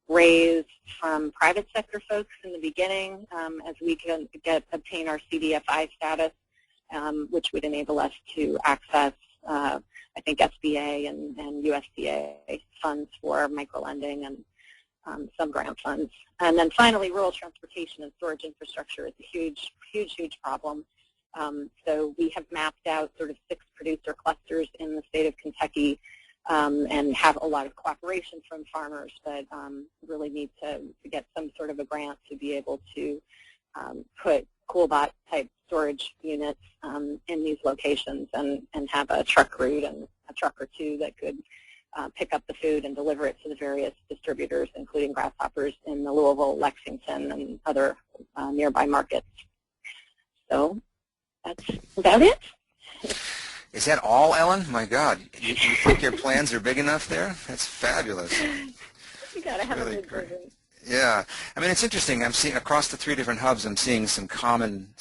Speaker 11: raise from private sector folks in the beginning as we can obtain our CDFI status, which would enable us to access, I think, SBA and USDA funds for microlending and some grant funds. And then finally, rural transportation and storage infrastructure is a huge, huge, huge problem. So we have mapped out sort of 6 producer clusters in the state of Kentucky and have a lot of cooperation from farmers, but really need to get some sort of a grant to be able to put CoolBot type storage units in these locations and have a truck route and a truck or 2 that could pick up the food and deliver it to the various distributors, including Grasshoppers in the Louisville, Lexington, and other nearby markets. So that's about it.
Speaker 1: Is that all, Ellen? My God, you think your plans are big enough there? That's fabulous.
Speaker 11: You gotta have
Speaker 1: really
Speaker 11: a big
Speaker 1: great.
Speaker 11: vision.
Speaker 1: Yeah, I mean, it's interesting. I'm seeing across the 3 different hubs, I'm seeing some common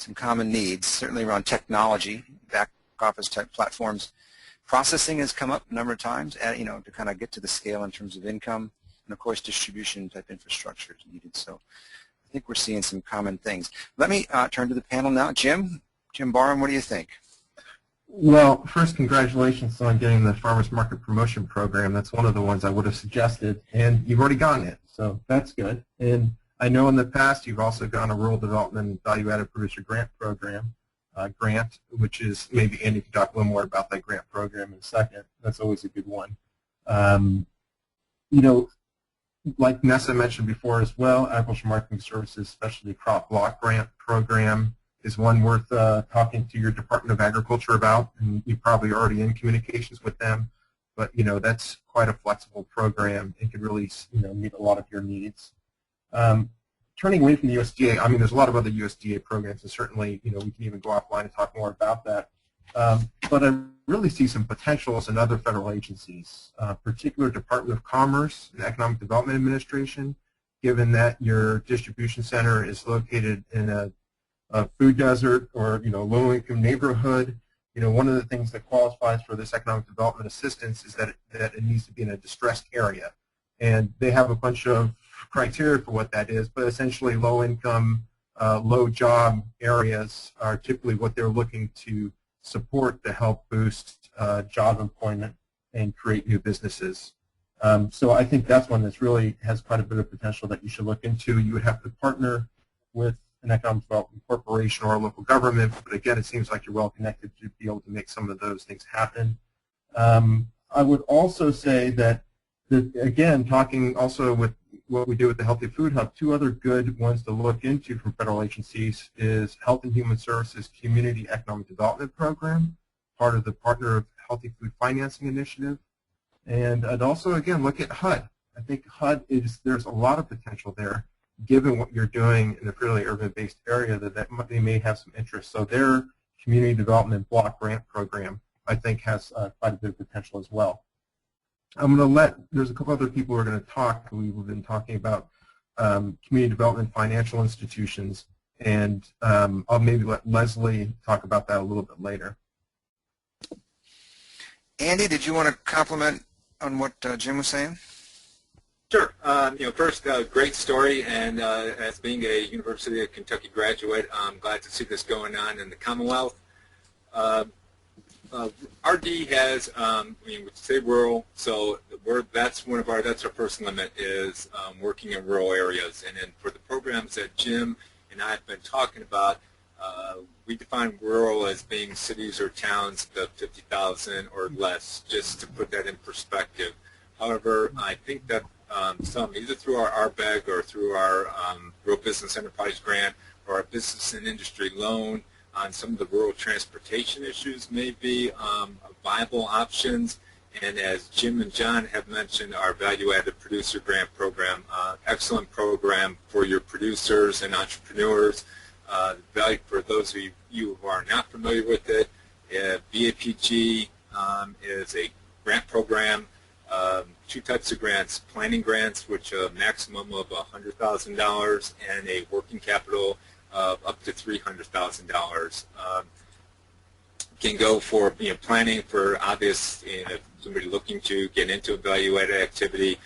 Speaker 1: needs, certainly around technology, back office type platforms. Processing has come up a number of times, to kind of get to the scale in terms of income, and of course distribution type infrastructure is needed. So I think we're seeing some common things. Let me turn to the panel now. Jim Barham, what do you think?
Speaker 5: Well, first, congratulations on getting the Farmers Market Promotion Program. That's one of the ones I would have suggested, and you've already gotten it, so that's good. And I know in the past you've also gotten a Rural Development Value-Added Producer Grant Program, which is, maybe Andy can talk a little more about that grant program in a second. That's always a good one. Like Nessa mentioned before as well, Agricultural Marketing Services Specialty Crop Block Grant Program is one worth talking to your Department of Agriculture about, and you're probably already in communications with them. But that's quite a flexible program and can really meet a lot of your needs. Turning away from the USDA, I mean, there's a lot of other USDA programs, and certainly we can even go offline and talk more about that. But I really see some potentials in other federal agencies, particular Department of Commerce and Economic Development Administration, given that your distribution center is located in a food desert or low-income neighborhood. One of the things that qualifies for this economic development assistance is that it needs to be in a distressed area, and they have a bunch of criteria for what that is. But essentially, low-income, low-job areas are typically what they're looking to support to help boost job employment and create new businesses. So I think that's one that really has quite a bit of potential that you should look into. You would have to partner with an economic development corporation or a local government, but again, it seems like you're well connected to be able to make some of those things happen. I would also say that, again, talking also with what we do with the Healthy Food Hub, 2 other good ones to look into from federal agencies is Health and Human Services Community Economic Development Program, part of the Partner of Healthy Food Financing Initiative. And I'd also, again, look at HUD. I think HUD there's a lot of potential there, given what you're doing in a fairly urban-based area, that they may have some interest. So their Community Development Block Grant Program, I think, has quite a bit of potential as well. I'm going to there's a couple other people who are going to talk. We've been talking about community development financial institutions, and I'll maybe let Leslie talk about that a little bit later.
Speaker 1: Andy, did you want to comment on what Jim was saying?
Speaker 4: Sure. First, great story, and as being a University of Kentucky graduate, I'm glad to see this going on in the Commonwealth. RD has, we say rural, so that's our first limit is working in rural areas. And then for the programs that Jim and I have been talking about, we define rural as being cities or towns of 50,000 or less, just to put that in perspective. However, I think that some, either through our RBEG or through our Rural Business Enterprise Grant or our Business and Industry Loan, on some of the rural transportation issues may be viable options. And as Jim and John have mentioned, our Value-Added Producer Grant Program, excellent program for your producers and entrepreneurs. Value for those of you who are not familiar with it, VAPG is a grant program, 2 types of grants, planning grants, which a maximum of $100,000, and a working capital up to $300,000. Can go for planning for obvious, somebody looking to get into a value-added activity.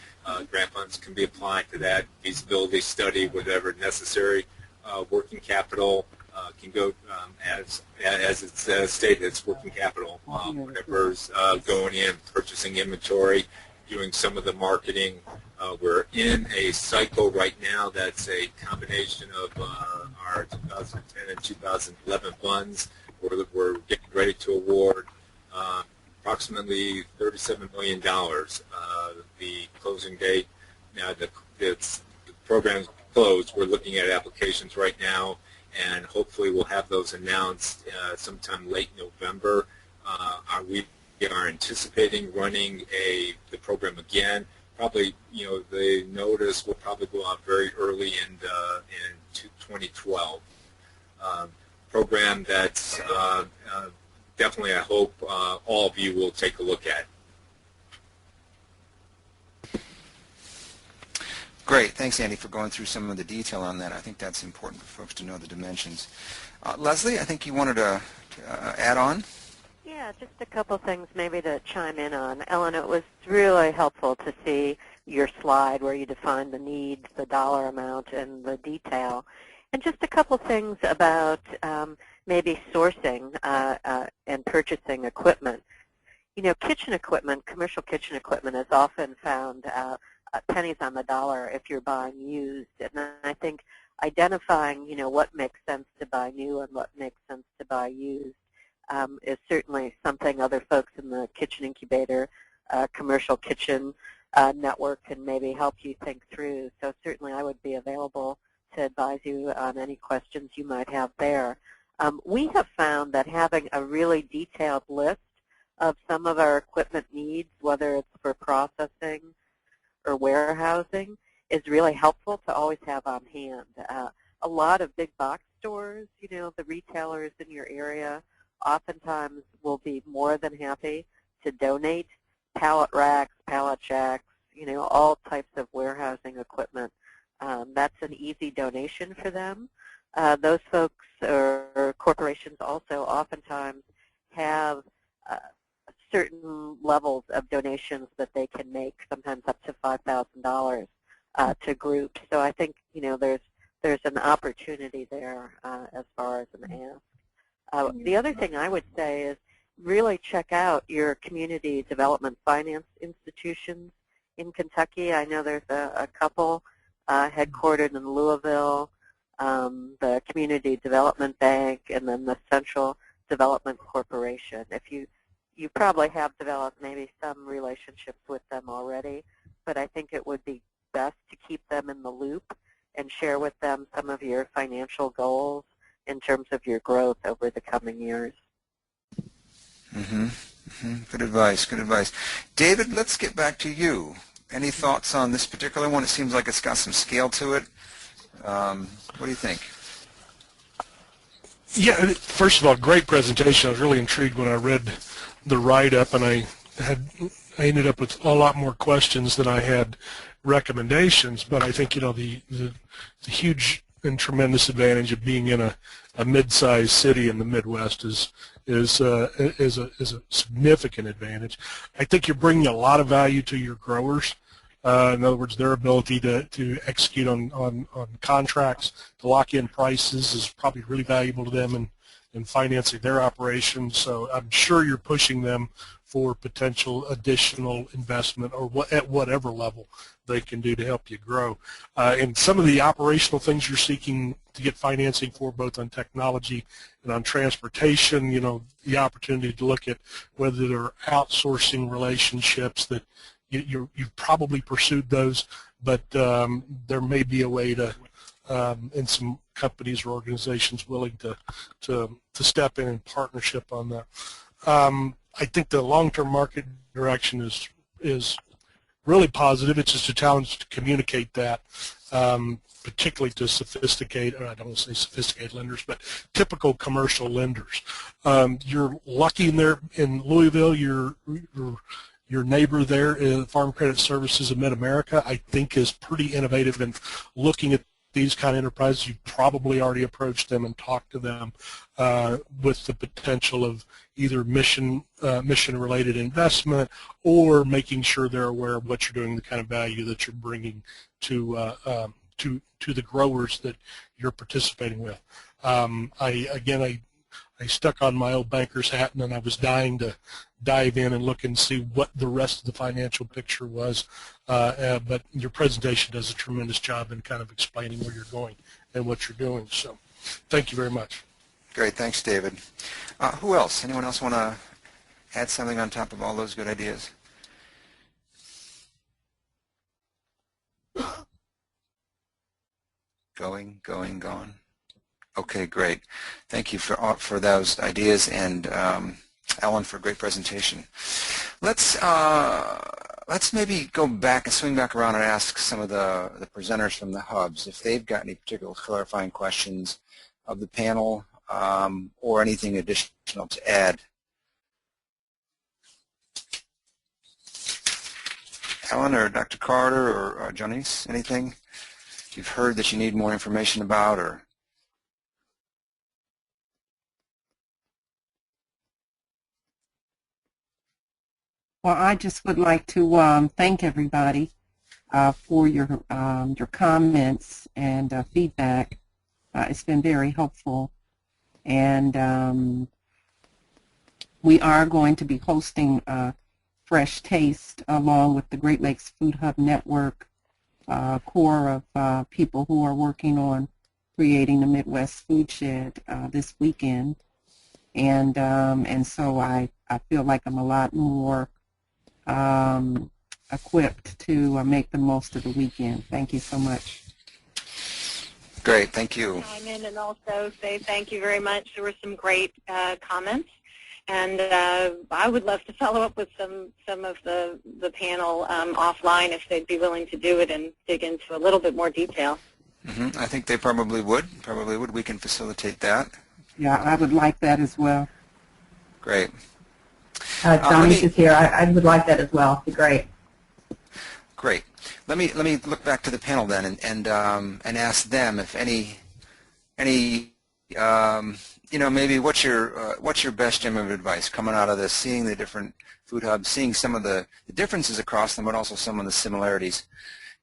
Speaker 4: Grant funds can be applied to that. Feasibility study, whatever necessary. Working capital can go as it's stated, it's working capital. Whatever's going in, purchasing inventory, doing some of the marketing, We're in a cycle right now that's a combination of our 2010 and 2011 funds. We're getting ready to award approximately $37 million. The closing date, now the program's closed, we're looking at applications right now, and hopefully we'll have those announced sometime late November. We are anticipating running the program again. Probably, the notice will probably go out very early in 2012. Program that's definitely, I hope, all of you will take a look at.
Speaker 1: Great. Thanks, Andy, for going through some of the detail on that. I think that's important for folks to know the dimensions. Leslie, I think you wanted to add on?
Speaker 3: Yeah, just a couple things maybe to chime in on. Ellen, it was really helpful to see your slide where you defined the needs, the dollar amount, and the detail. And just a couple things about maybe sourcing and purchasing equipment. Kitchen equipment, commercial kitchen equipment is often found pennies on the dollar if you're buying used. And I think identifying, what makes sense to buy new and what makes sense to buy used is certainly something other folks in the kitchen incubator, commercial kitchen network can maybe help you think through. So certainly I would be available to advise you on any questions you might have there. We have found that having a really detailed list of some of our equipment needs, whether it's for processing or warehousing, is really helpful to always have on hand. A lot of big box stores, the retailers in your area, oftentimes will be more than happy to donate pallet racks, pallet jacks, all types of warehousing equipment. That's an easy donation for them. Those folks or corporations also oftentimes have certain levels of donations that they can make, sometimes up to $5,000 to groups. So I think there's an opportunity there as far as an ask. The other thing I would say is really check out your community development finance institutions in Kentucky. I know there's a couple headquartered in Louisville, the Community Development Bank, and then the Central Development Corporation. If you probably have developed maybe some relationships with them already, but I think it would be best to keep them in the loop and share with them some of your financial goals in terms of your growth over the coming years.
Speaker 1: Good advice, good advice. David, let's get back to you. Any thoughts on this particular one? It seems like it's got some scale to it. What do you think?
Speaker 6: Yeah, first of all, great presentation. I was really intrigued when I read the write-up, and I ended up with a lot more questions than I had recommendations. But I think the huge and tremendous advantage of being in a mid-sized city in the Midwest is a significant advantage. I think you're bringing a lot of value to your growers. In other words, their ability to execute on contracts, to lock in prices is probably really valuable to them in financing their operations. So I'm sure you're pushing them for potential additional investment or at whatever level they can do to help you grow. And some of the operational things you're seeking to get financing for, both on technology and on transportation, the opportunity to look at whether there are outsourcing relationships that you've probably pursued those, but there may be a way to, and some companies or organizations willing to step in partnership on that. I think the long-term market direction is really positive. It's just a challenge to communicate that, particularly to sophisticated, I don't want to say sophisticated lenders, but typical commercial lenders. You're lucky in Louisville, your neighbor there, Farm Credit Services of Mid-America, I think is pretty innovative in looking at these kind of enterprises. You probably already approached them and talked to them with the potential of either mission-related investment or making sure they're aware of what you're doing, the kind of value that you're bringing to the growers that you're participating with. I stuck on my old banker's hat, and then I was dying to dive in and look and see what the rest of the financial picture was. But your presentation does a tremendous job in kind of explaining where you're going and what you're doing. So thank you very much.
Speaker 1: Great. Thanks, David. Who else? Anyone else want to add something on top of all those good ideas? Gone. Okay, great. Thank you for those ideas, and Ellen, for a great presentation. Let's maybe go back and swing back around and ask some of the presenters from the hubs if they've got any particular clarifying questions of the panel or anything additional to add. Ellen or Dr. Carter or Janice, anything you've heard that you need more information about? Or
Speaker 10: Well, I just would like to thank everybody for your comments and feedback. It's been very helpful, and we are going to be hosting Fresh Taste along with the Great Lakes Food Hub Network core of people who are working on creating the Midwest Food Shed this weekend, and so I feel like I'm a lot more equipped to make the most of the weekend. Thank you so much.
Speaker 1: Great, thank you.
Speaker 11: Chime in and also say thank you very much. There were some great comments, and I would love to follow up with some of the panel offline if they'd be willing to do it and dig into a little bit more detail.
Speaker 1: I think they probably would. We can facilitate that.
Speaker 10: Yeah, I would like that as well.
Speaker 1: Great.
Speaker 2: Johnny is here. I would like that as well. It'd be great.
Speaker 1: Great. Let me look back to the panel then and ask them if any maybe what's your best gem of advice coming out of this, seeing the different food hubs, seeing some of the differences across them, but also some of the similarities,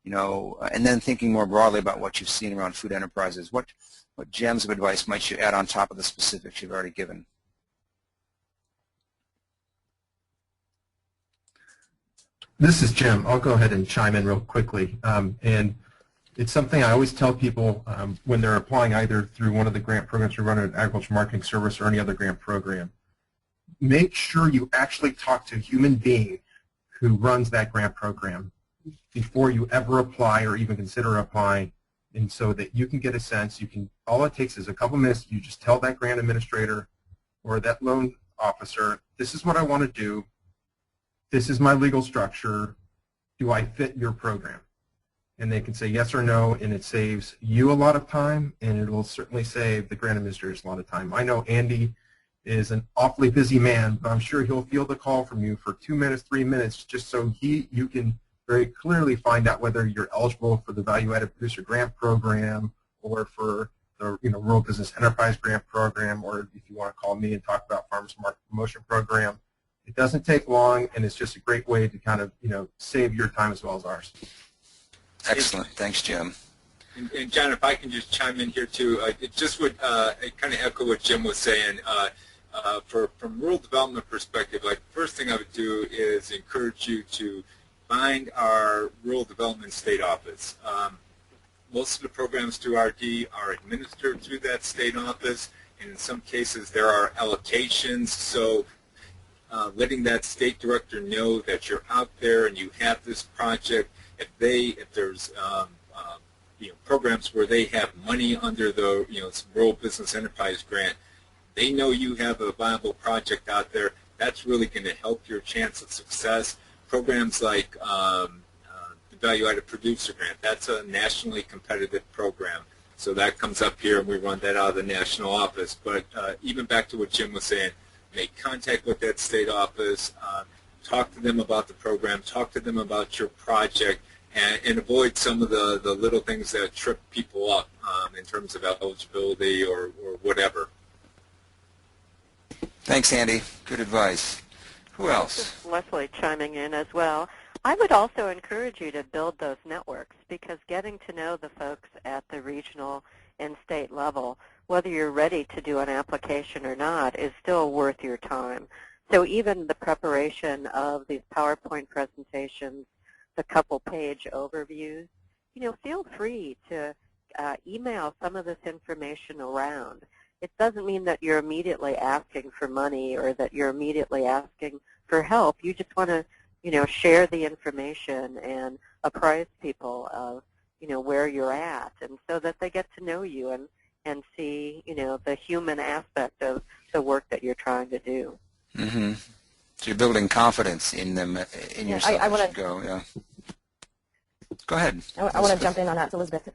Speaker 1: and then thinking more broadly about what you've seen around food enterprises. What gems of advice might you add on top of the specifics you've already given?
Speaker 5: This is Jim. I'll go ahead and chime in real quickly. And it's something I always tell people when they're applying either through one of the grant programs we run at Agriculture Marketing Service or any other grant program. Make sure you actually talk to a human being who runs that grant program before you ever apply or even consider applying, and so that you can get a sense. All it takes is a couple minutes. You just tell that grant administrator or that loan officer, this is what I want to do. This is my legal structure. Do I fit your program? And they can say yes or no, and it saves you a lot of time, and it will certainly save the grant administrators a lot of time. I know Andy is an awfully busy man, but I'm sure he'll field a call from you for 2 minutes, 3 minutes, just so you can very clearly find out whether you're eligible for the Value-Added Producer Grant Program or for the Rural Business Enterprise Grant Program, or if you want to call me and talk about Farmers Market Promotion Program. It doesn't take long, and it's just a great way to kind of, save your time as well as ours.
Speaker 1: Excellent. Thanks, Jim.
Speaker 4: And John, if I can just chime in here too, it just would kind of echo what Jim was saying. From rural development perspective, the first thing I would do is encourage you to find our rural development state office. Most of the programs through RD are administered through that state office, and in some cases there are allocations. So letting that state director know that you're out there and you have this project. If there's programs where they have money under the Rural Business Enterprise Grant, they know you have a viable project out there. That's really going to help your chance of success. Programs like the Value-Added Producer Grant, that's a nationally competitive program. So that comes up here, and we run that out of the national office. But even back to what Jim was saying, make contact with that state office, talk to them about the program, talk to them about your project, and avoid some of the little things that trip people up in terms of eligibility or whatever.
Speaker 1: Thanks, Andy. Good advice. Who else?
Speaker 3: This is Leslie chiming in as well. I would also encourage you to build those networks, because getting to know the folks at the regional and state level whether you're ready to do an application or not is still worth your time. So even the preparation of these PowerPoint presentations, the couple-page overviews, feel free to email some of this information around. It doesn't mean that you're immediately asking for money or that you're immediately asking for help. You just want to, share the information and apprise people of, where you're at, and so that they get to know you and see, the human aspect of the work that you're trying to do.
Speaker 1: Mm-hmm. So you're building confidence in them, in yourself.
Speaker 7: I want to
Speaker 1: go. Yeah. Go ahead.
Speaker 7: I want to jump in on that, Elizabeth.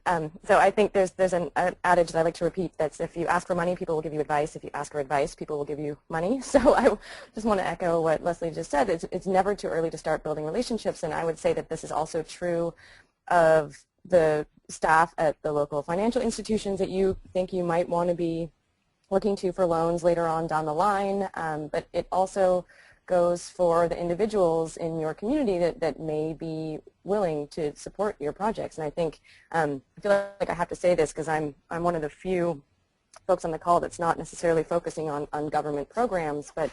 Speaker 7: So I think there's an adage that I like to repeat that's if you ask for money, people will give you advice. If you ask for advice, people will give you money. So I just want to echo what Leslie just said. It's never too early to start building relationships, and I would say that this is also true of the staff at the local financial institutions that you think you might want to be looking to for loans later on down the line, but it also goes for the individuals in your community that may be willing to support your projects. And I think, I feel like I have to say this because I'm one of the few folks on the call that's not necessarily focusing on government programs, but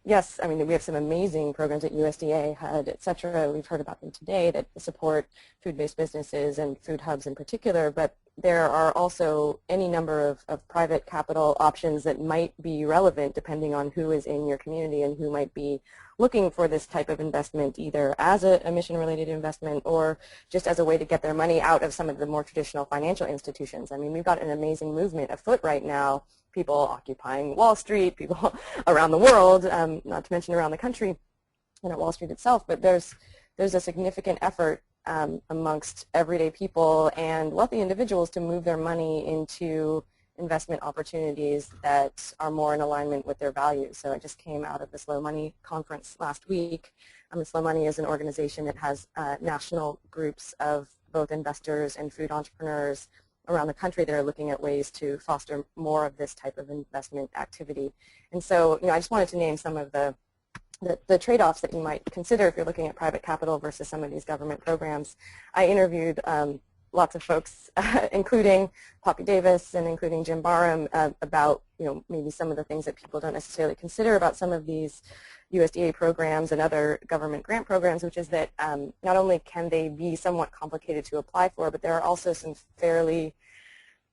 Speaker 7: yes, I mean, we have some amazing programs at USDA, HUD, et cetera. We've heard about them today that support food-based businesses and food hubs in particular, but there are also any number of private capital options that might be relevant depending on who is in your community and who might be looking for this type of investment either as a mission-related investment or just as a way to get their money out of some of the more traditional financial institutions. I mean, we've got an amazing movement afoot right now, people occupying Wall Street, people around the world, not to mention around the country and at Wall Street itself, but there's a significant effort amongst everyday people and wealthy individuals to move their money into investment opportunities that are more in alignment with their values. So I just came out of the Slow Money conference last week. Slow Money is an organization that has national groups of both investors and food entrepreneurs around the country that are looking at ways to foster more of this type of investment activity. And so, I just wanted to name some of the trade-offs that you might consider if you're looking at private capital versus some of these government programs. I interviewed lots of folks, including Poppy Davis and including Jim Barham, about maybe some of the things that people don't necessarily consider about some of these USDA programs and other government grant programs, which is that not only can they be somewhat complicated to apply for, but there are also some fairly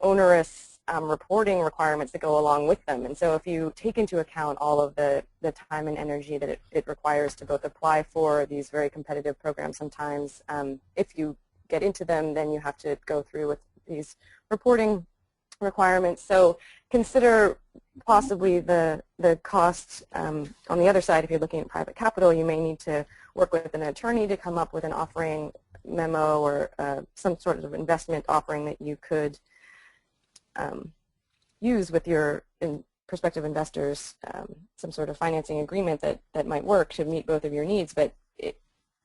Speaker 7: onerous reporting requirements that go along with them. And so if you take into account all of the time and energy that it requires to both apply for these very competitive programs sometimes, if you get into them, then you have to go through with these reporting requirements. So consider possibly the cost on the other side. If you're looking at private capital, you may need to work with an attorney to come up with an offering memo or some sort of investment offering that you could use with your prospective investors, some sort of financing agreement that might work to meet both of your needs. But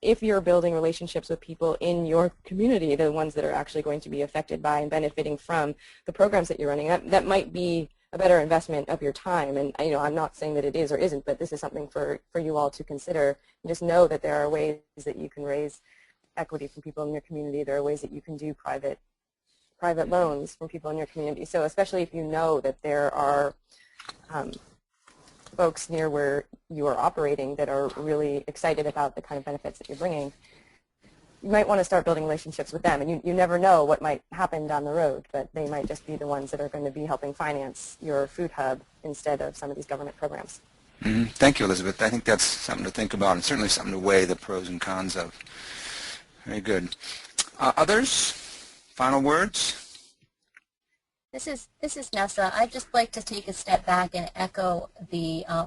Speaker 7: if you're building relationships with people in your community, the ones that are actually going to be affected by and benefiting from the programs that you're running, that might be a better investment of your time. And I'm not saying that it is or isn't, but this is something for you all to consider. And just know that there are ways that you can raise equity from people in your community. There are ways that you can do private loans from people in your community. So especially if you know that there are folks near where you are operating that are really excited about the kind of benefits that you're bringing, you might want to start building relationships with them. And you never know what might happen down the road, but they might just be the ones that are going to be helping finance your food hub instead of some of these government programs.
Speaker 1: Mm-hmm. Thank you, Elizabeth. I think that's something to think about and certainly something to weigh the pros and cons of. Very good. Others? Final words?
Speaker 9: This is Nessa. I'd just like to take a step back and echo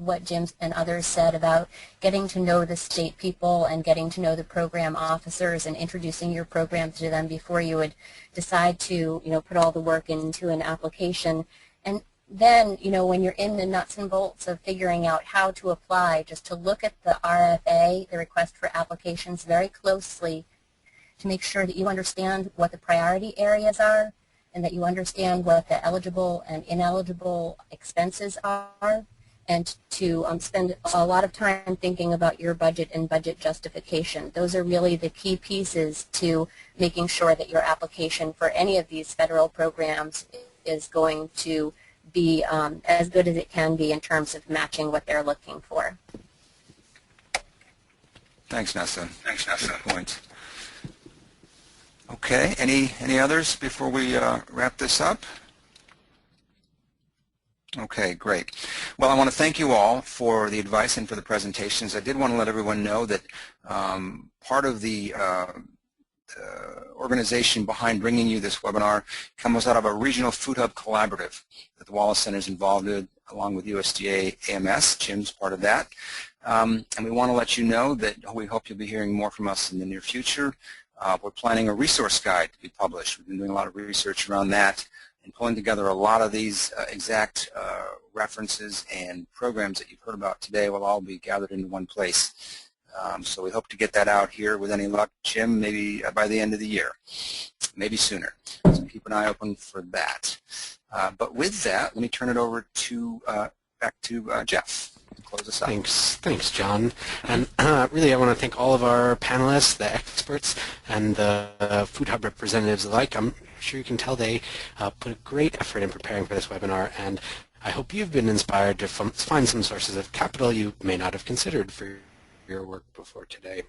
Speaker 9: what Jim and others said about getting to know the state people and getting to know the program officers and introducing your program to them before you would decide to put all the work into an application. And then when you're in the nuts and bolts of figuring out how to apply, just to look at the RFA, the request for applications, very closely to make sure that you understand what the priority areas are, and that you understand what the eligible and ineligible expenses are, and to spend a lot of time thinking about your budget and budget justification. Those are really the key pieces to making sure that your application for any of these federal programs is going to be as good as it can be in terms of matching what they're looking for.
Speaker 1: Thanks, Nessa. Good point. Okay, any others before we wrap this up? Okay, great. Well, I want to thank you all for the advice and for the presentations. I did want to let everyone know that part of the organization behind bringing you this webinar comes out of a regional food hub collaborative that the Wallace Center is involved with, along with USDA AMS. Jim's part of that. And we want to let you know that we hope you'll be hearing more from us in the near future. We're planning a resource guide to be published. We've been doing a lot of research around that and pulling together a lot of these exact references and programs that you've heard about today will all be gathered into one place. So we hope to get that out here with any luck, Jim, maybe by the end of the year, maybe sooner. So keep an eye open for that. But with that, let me turn it over to back to Jeff to close us out.
Speaker 8: Thanks, John. And really, I want to thank all of our panelists, the experts, and the Food Hub representatives alike. I'm sure you can tell they put a great effort in preparing for this webinar, and I hope you've been inspired to find some sources of capital you may not have considered for your work before today.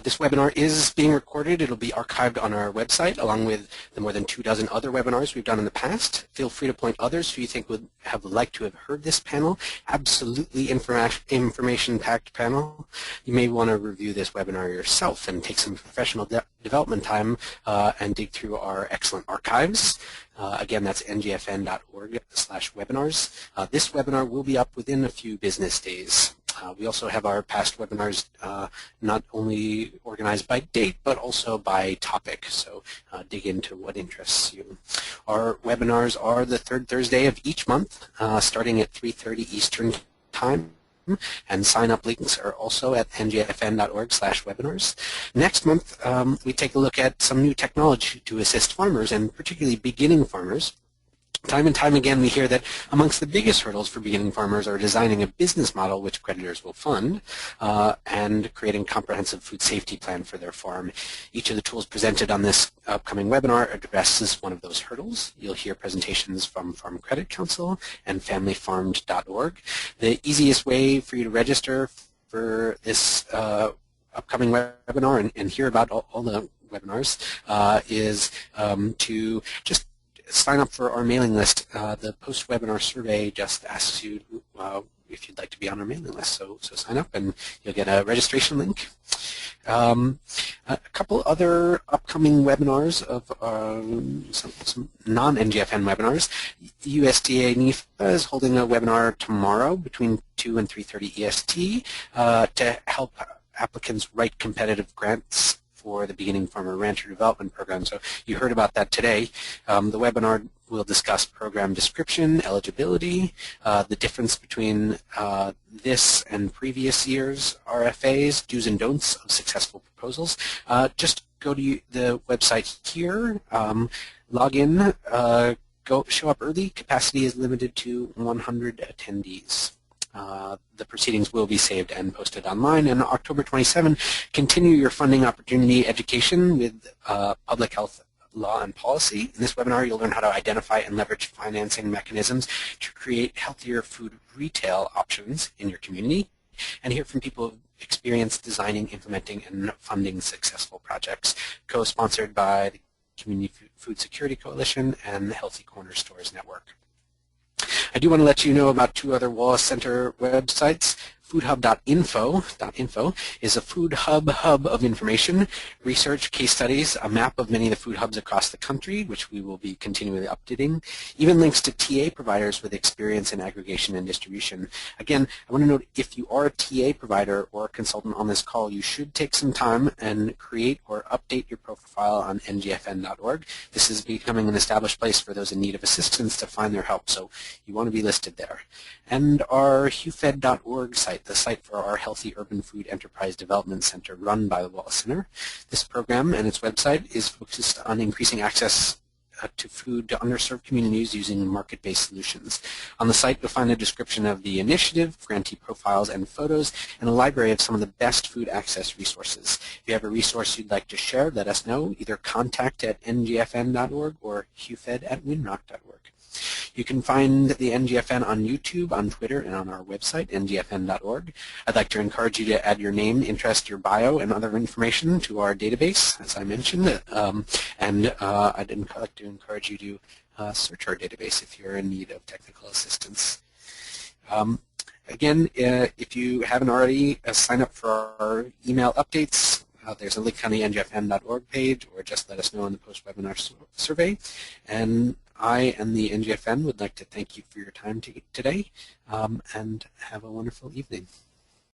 Speaker 8: This webinar is being recorded. It'll be archived on our website along with the more than 24 other webinars we've done in the past. Feel free to point others who you think would have liked to have heard this panel. Absolutely information-packed panel. You may want to review this webinar yourself and take some professional development time and dig through our excellent archives. Again, that's ngfn.org/webinars. This webinar will be up within a few business days. We also have our past webinars not only organized by date, but also by topic, so dig into what interests you. Our webinars are the third Thursday of each month, starting at 3:30 Eastern Time, and sign-up links are also at ngfn.org/webinars. Next month, we take a look at some new technology to assist farmers, and particularly beginning farmers. Time and time again, we hear that amongst the biggest hurdles for beginning farmers are designing a business model which creditors will fund and creating a comprehensive food safety plan for their farm. Each of the tools presented on this upcoming webinar addresses one of those hurdles. You'll hear presentations from Farm Credit Council and familyfarmed.org. The easiest way for you to register for this upcoming webinar and hear about all the webinars is to just sign up for our mailing list. The post-webinar survey just asks you if you'd like to be on our mailing list. So sign up and you'll get a registration link. A couple other upcoming webinars of some non-NGFN webinars. USDA NIFA is holding a webinar tomorrow between 2 and 3:30 EST to help applicants write competitive grants for the Beginning Farmer Rancher Development Program. So you heard about that today. The webinar will discuss program description, eligibility, the difference between this and previous year's RFAs, do's and don'ts of successful proposals. Just go to the website here, log in, show up early. Capacity is limited to 100 attendees. The proceedings will be saved and posted online. And October 27, continue your funding opportunity education with public health law and policy. In this webinar, you'll learn how to identify and leverage financing mechanisms to create healthier food retail options in your community, and hear from people who've experienced designing, implementing, and funding successful projects, co-sponsored by the Community Food Security Coalition and the Healthy Corner Stores Network. I do want to let you know about two other Wallace Center websites. Foodhub.info is a food hub of information, research, case studies, a map of many of the food hubs across the country, which we will be continually updating, even links to TA providers with experience in aggregation and distribution. Again, I want to note, if you are a TA provider or a consultant on this call, you should take some time and create or update your profile on ngfn.org. This is becoming an established place for those in need of assistance to find their help, so you want to be listed there. And our hufed.org site, the site for our Healthy Urban Food Enterprise Development Center run by the Wallace Center. This program and its website is focused on increasing access to food to underserved communities using market-based solutions. On the site, you'll find a description of the initiative, grantee profiles and photos, and a library of some of the best food access resources. If you have a resource you'd like to share, let us know, either contact@ngfn.org or hufed@winrock.org. You can find the NGFN on YouTube, on Twitter, and on our website, ngfn.org. I'd like to encourage you to add your name, interest, your bio, and other information to our database, as I mentioned. I'd like to encourage you to search our database if you're in need of technical assistance. Again, if you haven't already, sign up for our email updates. There's a link on the ngfn.org page, or just let us know in the post-webinar survey. And I and the NGFN would like to thank you for your time today, and have a wonderful evening.